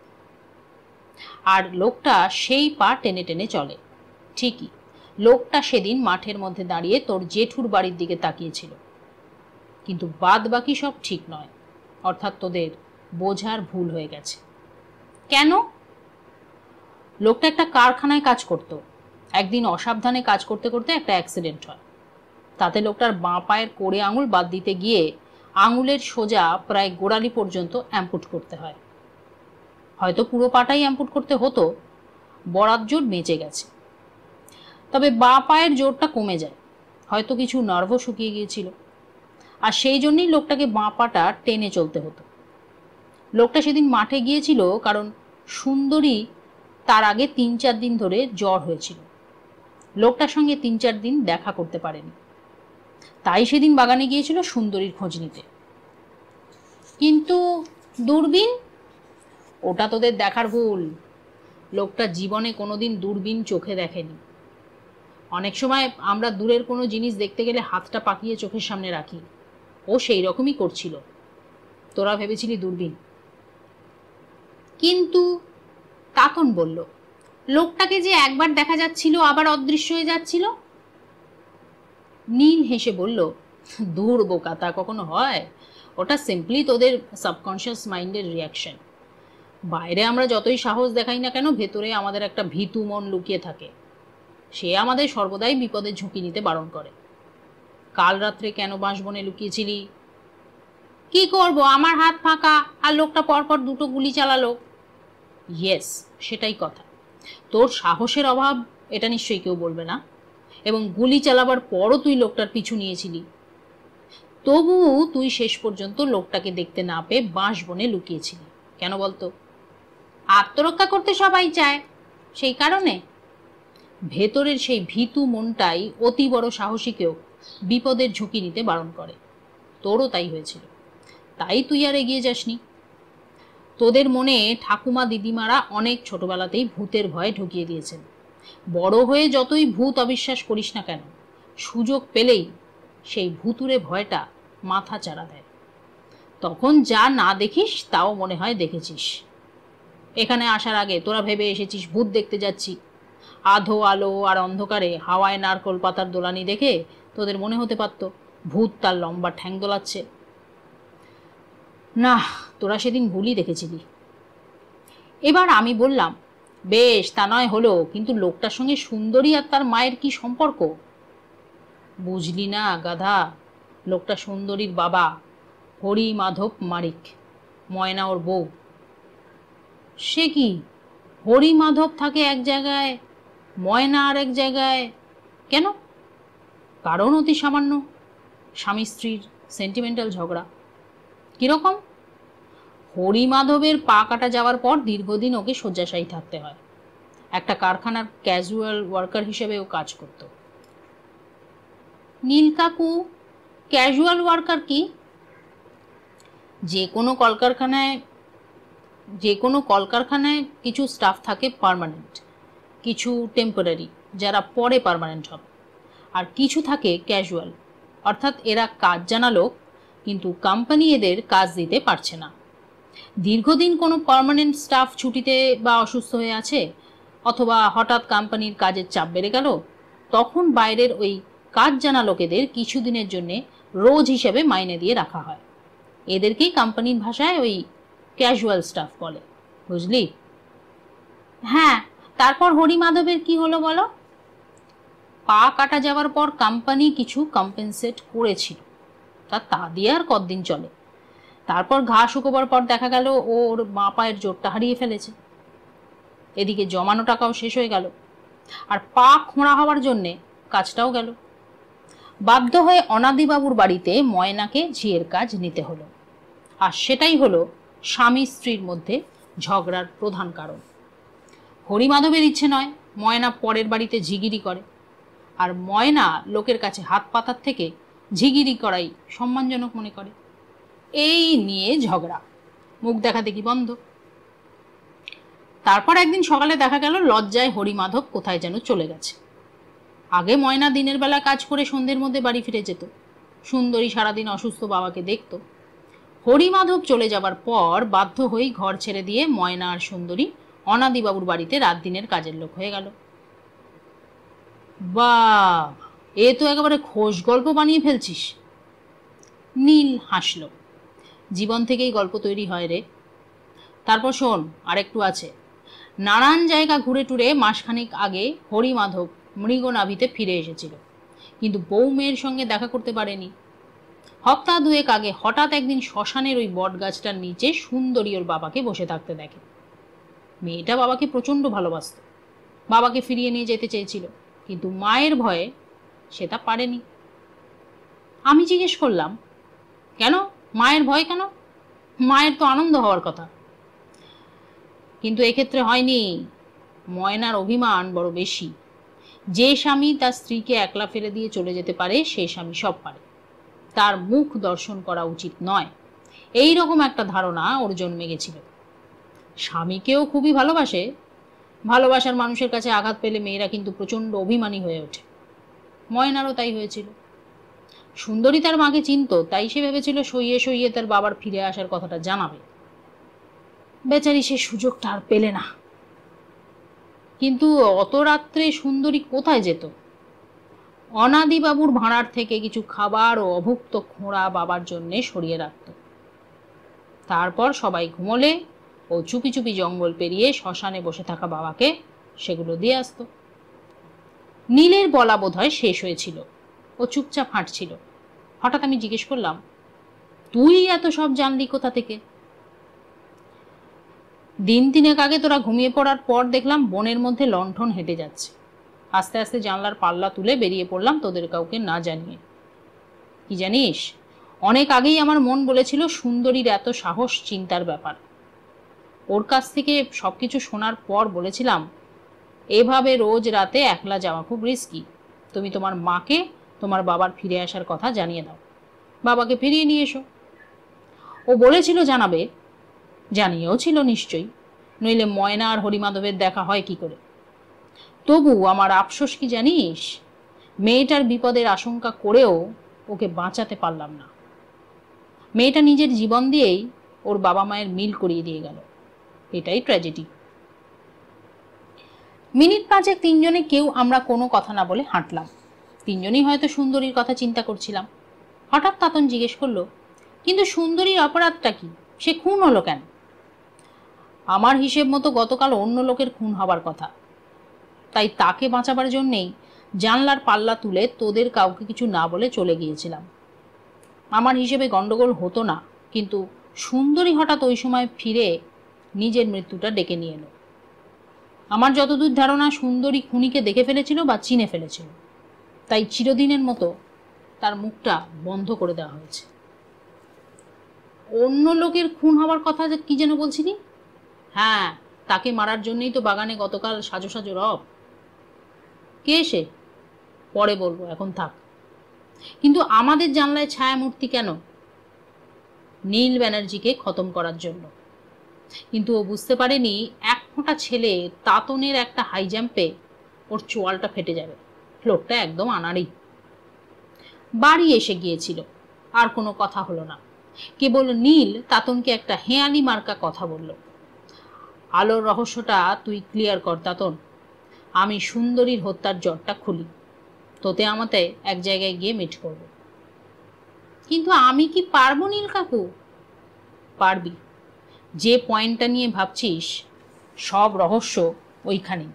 আর লোকটা সেই পা টেনে টেনে চলে। ঠিকই, লোকটা সেদিন মাঠের মধ্যে দাঁড়িয়ে তোর জেঠুর বাড়ির দিকে তাকিয়েছিল। কিন্তু বাদ বাকি সব ঠিক নয়, অর্থাৎ তোদের বোঝার ভুল হয়ে গেছে। কেন? লোকটা একটা কারখানায় কাজ করত। একদিন অসাবধানে কাজ করতে করতে একটা অ্যাক্সিডেন্ট হয়। তাতে লোকটার বাঁ পায়ের কোড়ে আঙুল বাদ দিতে গিয়ে আঙুলের সোজা প্রায় গোড়ালি পর্যন্ত অ্যাম্পুট করতে হয়। হয়তো পুরো পাটাই অ্যাম্পুট করতে হতো, বরাত জোর বেঁচে গেছে। তবে বাঁ পায়ের জোরটা কমে যায়, হয়তো কিছু নার্ভও শুকিয়ে গিয়েছিল, আর সেই জন্যই লোকটাকে বাঁ পাটা টেনে চলতে হতো। লোকটা সেদিন মাঠে গিয়েছিল কারণ সুন্দরী তার আগে 3-4 দিন ধরে জ্বর হয়েছিল। লোকটার সঙ্গে 3-4 দিন দেখা করতে পারেনি, তাই সেদিন বাগানে গিয়েছিল সুন্দরীর খোঁজ নিতে। কিন্তু দূরবীন, ওটা তোদের দেখার ভুল। লোকটা জীবনে কোনোদিন দূরবীন চোখে দেখেনি। অনেক সময় আমরা দূরের কোনো জিনিস দেখতে গেলে হাতটা পাকিয়ে চোখের সামনে রাখি, ও সেই রকমই করছিল। তোরা ভেবেছিলি দূরবীন। কিন্তু তাতন বলল, লোকটাকে যে একবার দেখা যাচ্ছিল আবার অদৃশ্য হয়ে যাচ্ছিল। নীল হেসে বলল, দূর বোকা, তা কখনো হয়? ওটা সিম্পলি তোদের সাবকনশিয়াস মাইন্ডের রিয়াকশন। বাইরে আমরা যতই সাহস দেখাই না কেন, ভেতরে আমাদের একটা ভীতু মন লুকিয়ে থাকে। সে আমাদের সর্বদাই বিপদের ঝুঁকি নিতে বারণ করে। কাল রাত্রে কেন বাঁশবনে লুকিয়েছিলি? কি করব, আমার হাত ফাঁকা, আর লোকটা পরপর 2টো গুলি চালালো। ইয়েস, সেটাই কথা। তোর সাহসের অভাব এটা নিশ্চয়ই কেউ বলবে না, এবং গুলি চালাবার পরও তুই লোকটার পিছু নিয়েছিলি, তবু তুই শেষ পর্যন্ত লোকটাকে দেখতে না পেয়ে বাঁশ বনে লুকিয়েছিলি কেন বলতো? আত্মরক্ষা করতে সবাই চায়, সেই কারণে। ভেতরের সেই ভীতু মনটাই অতি বড় সাহসীকেও বিপদের ঝুঁকি নিতে বারণ করে। তোরও তাই হয়েছিল, তাই তুই আর এগিয়ে যাসনি। তোদের মনে ঠাকুমা দিদিমারা অনেক ছোটবেলাতেই ভূতের ভয় ঢুকিয়ে দিয়েছেন। বড় হয়ে যতই ভূত অবিশ্বাস করিস না কেন, সুযোগ পেলেই সেই ভূতুরে ভয়টা মাথা চাড়া দেয়। তখন যা না দেখিস তাও মনে হয় দেখেছিস। এখানে আসার আগে তোরা ভেবে এসেছিস ভূত দেখতে যাচ্ছি। আধো আলো আর অন্ধকারে হাওয়ায় নারকোল পাতার দোলানি দেখে তোদের মনে হতে পারত ভূত তার লম্বা ঠ্যাং দোলাচ্ছে। না, তোরা সেদিন ভুলই দেখেছিলি। এবার আমি বললাম, বেশ, তা নয় হলো, কিন্তু লোকটার সঙ্গে সুন্দরী আর তার মায়ের কি সম্পর্ক? বুঝলি না গাধা, লোকটা সুন্দরীর বাবা হরি মাধব মারিক, ময়না ওর বউ। সে কি, হরি মাধব থাকে এক জায়গায়, ময়না আর এক জায়গায়, কেন? কারণ অতি সামান্য, স্বামী স্ত্রীর সেন্টিমেন্টাল ঝগড়া। কিরকম? হরি মাধবের পা কাটা যাওয়ার পর দীর্ঘদিন ওকে শয্যাশায়ী থাকতে হয়। একটা কারখানার ক্যাজুয়াল ওয়ার্কার হিসেবে ও কাজ করত। নীল কাকু, ক্যাজুয়াল ওয়ার্কার কি? যে কোনো কলকারখানায় কিছু স্টাফ থাকে পার্মানেন্ট, কিছু টেম্পোরারি যারা পরে পার্মানেন্ট হবে, আর কিছু থাকে ক্যাজুয়াল, অর্থাৎ এরা কাজ জানা লোক, কিন্তু কোম্পানি এদের কাজ দিতে পারছে না। দীর্ঘদিন কোনো পার্মানেন্ট স্টাফ ছুটিতে বা অসুস্থ হয়ে আছে, অথবা হঠাৎ কোম্পানির কাজের চাপ বেড়ে গেল, তখন বাইরের ওই কাজ জানা লোকেদের কিছুদিনের জন্য রোজ হিসেবে মাইনে দিয়ে রাখা হয়। এদেরকেই কোম্পানির ভাষায় ওই ক্যাজুয়াল স্টাফ বলে, বুঝলি? হ্যাঁ, তারপর হরি মাধবের কি হলো বলো? পা কাটা যাওয়ার পর কোম্পানি কিছু কম্পেনসেট করেছিল, তা দিয়ে আর কতদিন চলে। তারপর ঘা শুকোবার পর দেখা গেল ওর মা পায়ের জোরটা হারিয়ে ফেলেছে। এদিকে জমানো টাকাও শেষ হয়ে গেল, আর পা খোঁড়া হওয়ার জন্যে কাজটাও গেল। বাধ্য হয়ে অনাদিবাবুর বাড়িতে ময়নাকে ঝিয়ের কাজ নিতে হলো, আর সেটাই হলো স্বামী স্ত্রীর মধ্যে ঝগড়ার প্রধান কারণ। হরিমাধবের ইচ্ছে নয় ময়না পরের বাড়িতে ঝিগিরি করে, আর ময়না লোকের কাছে হাত পাতার থেকে ঝিগিরি করাই সম্মানজনক মনে করে। এই নিয়ে ঝগড়া, মুখ দেখা দেখি বন্ধ। তারপর একদিন সকালে দেখা গেল লজ্জায় হরিমাধব কোথায় যেন চলে গেছে। আগে ময়না দিনের বেলা কাজ করে সন্ধ্যের মধ্যে বাড়ি ফিরে যেত, সুন্দরী সারাদিন অসুস্থ বাবাকে দেখত। হরিমাধব চলে যাবার পর বাধ্য হয়েই ঘর ছেড়ে দিয়ে ময়না আর সুন্দরী অনাদিবাবুর বাড়িতে রাত দিনের কাজের লোক হয়ে গেল। বাহ, এ তো একেবারে খোশ গল্প বানিয়ে ফেলছিস। নীল হাসল। জীবন থেকেই গল্প তৈরি হয় রে। তারপর শোন, আরেকটু আছে। নানান জায়গা ঘুরে টুরে মাসখানেক আগে হরিমাধব মৃগনাভিতে ফিরে এসেছিল, কিন্তু বউ মেয়ের সঙ্গে দেখা করতে পারেনি। সপ্তাহ দুয়েক আগে হঠাৎ একদিন শ্মশানের ওই বট গাছটার নিচে সুন্দরী ওর বাবাকে বসে থাকতে দেখে। মেয়েটা বাবাকে প্রচণ্ড ভালোবাসত, বাবাকে ফিরিয়ে নিয়ে যেতে চেয়েছিল, কিন্তু মায়ের ভয়ে সে তা পারেনি। আমি জিজ্ঞেস করলাম, কেন মায়ের ভয় কেন? মায়ের তো আনন্দ হওয়ার কথা। কিন্তু এক্ষেত্রে হয়নি। ময়নার অভিমান বড় বেশি। যে স্বামী তার স্ত্রীকে একলা ফেলে দিয়ে চলে যেতে পারে, সে স্বামী সব পারে, তার মুখ দর্শন করা উচিত নয়, এই রকম একটা ধারণা ওর জন্মে গেছিল। স্বামীকেও খুবই ভালোবাসে। ভালোবাসার মানুষের কাছে আঘাত পেলে মেয়েরা কিন্তু প্রচণ্ড অভিমানী হয়ে ওঠে। ময়নারও তাই হয়েছিল। সুন্দরী তার মাকে চিনত, তাই সে ভেবেছিল সইয়ে সইয়ে তার বাবার ফিরে আসার কথাটা জানাবে। বেচারি সে সুযোগটা আর পেলে না। কিন্তু অত রাত্রে সুন্দরী কোথায় যেত? অনাদিবাবুর ভাঁড়ার থেকে কিছু খাবার ও অভুক্ত খোঁড়া বাবার জন্যে সরিয়ে রাখত। তারপর সবাই ঘুমোলে ও চুপি চুপি জঙ্গল পেরিয়ে শ্মশানে বসে থাকা বাবাকে সেগুলো দিয়ে আসত। নীলের বলা বোধহয় শেষ হয়েছিল, ও চুপচাপ হাঁটছিল। হঠাৎ আমি জিজ্ঞেস করলাম, তুই এত সব জানলি কোথা থেকে? দিন তিনেক আগে তোরা ঘুমিয়ে পড়ার পর দেখলাম বনের মধ্যে লণ্ঠন হেঁটে যাচ্ছে। আস্তে আস্তে জানলার পাল্লা তুলে বেরিয়ে পড়লাম তোদের কাউকে না জানিয়ে। কি জানিস, অনেক আগেই আমার মন বলেছিল সুন্দরীর এত সাহস চিন্তার ব্যাপার। ওর কাছ থেকে সবকিছু শোনার পর বলেছিলাম, এভাবে রোজ রাতে একলা যাওয়া খুব রিস্কি। তুমি তোমার মাকে তোমার বাবার ফিরে আসার কথা জানিয়ে দাও, বাবাকে ফিরিয়ে নিয়ে এসো। ও বলেছিল জানাবে, জানিয়েও ছিল নিশ্চয়ই, নইলে ময়না আর হরিমাধবের দেখা হয় কি করে। তবু আমার আফসোস কি জানিস, মেয়েটার বিপদের আশঙ্কা করেও ওকে বাঁচাতে পারলাম না। মেয়েটা নিজের জীবন দিয়েই ওর বাবা মায়ের মিল করিয়ে দিয়ে গেল। এটাই ট্র্যাজেডি। মিনিট পাঁচেক তিনজনে কেউ আমরা কোনো কথা না বলে হাঁটলাম। তিনজনই হয়তো সুন্দরীর কথা চিন্তা করছিলাম। হঠাৎ তাতন জিজ্ঞেস করলো, কিন্তু সুন্দরীর অপরাধটা কি, সে খুন হলো কেন? আমার হিসেব মতো গতকাল অন্য লোকের খুন হবার কথা, তাই তাকে বাঁচাবার জন্যেই জানলার পাল্লা তুলে তোদের কাউকে কিছু না বলে চলে গিয়েছিলাম। আমার হিসেবে গন্ডগোল হতো না, কিন্তু সুন্দরী হঠাৎ ওই সময় ফিরে নিজের মৃত্যুটা ডেকে নিয়ে এলো। আমার যতদূর ধারণা সুন্দরী খুনিকে দেখে ফেলেছিল বা চিনে ফেলেছিল, তাই চিরদিনের মতো তার মুখটা বন্ধ করে দেওয়া হয়েছে। অন্য লোকের খুন হওয়ার কথা কি যেন বলছিলি? হ্যাঁ, তাকে মারার জন্যই তো বাগানে গতকাল সাজো সাজো রব। কে সে? পরে বলবো, এখন থাক। কিন্তু আমাদের জানলায় ছায়া মূর্তি কেন? নীল ব্যানার্জিকে খতম করার জন্য। কিন্তু ও বুঝতে পারেনি এক ফোঁটা ছেলে তাতনের একটা হাই জাম্পে ওর চোয়ালটা ফেটে যাবে। লোকটা একদম আনাড়ি। বাড়ি এসে গিয়েছিল, আর কোনো কথা হলো না। কেবল নীল তাতনকে একটা হেঁয়ালি মার্কা কথা বলল, আলোর রহস্যটা তুই ক্লিয়ার কর তাতন, আমি সুন্দরীর হত্যার জটটা খুলি, তোতে আমাতে এক জায়গায় গিয়ে মিট করব। কিন্তু আমি কি পারবো নীল কাকু? পারবি। যে পয়েন্টটা নিয়ে ভাবছিস সব রহস্য ওইখানেই।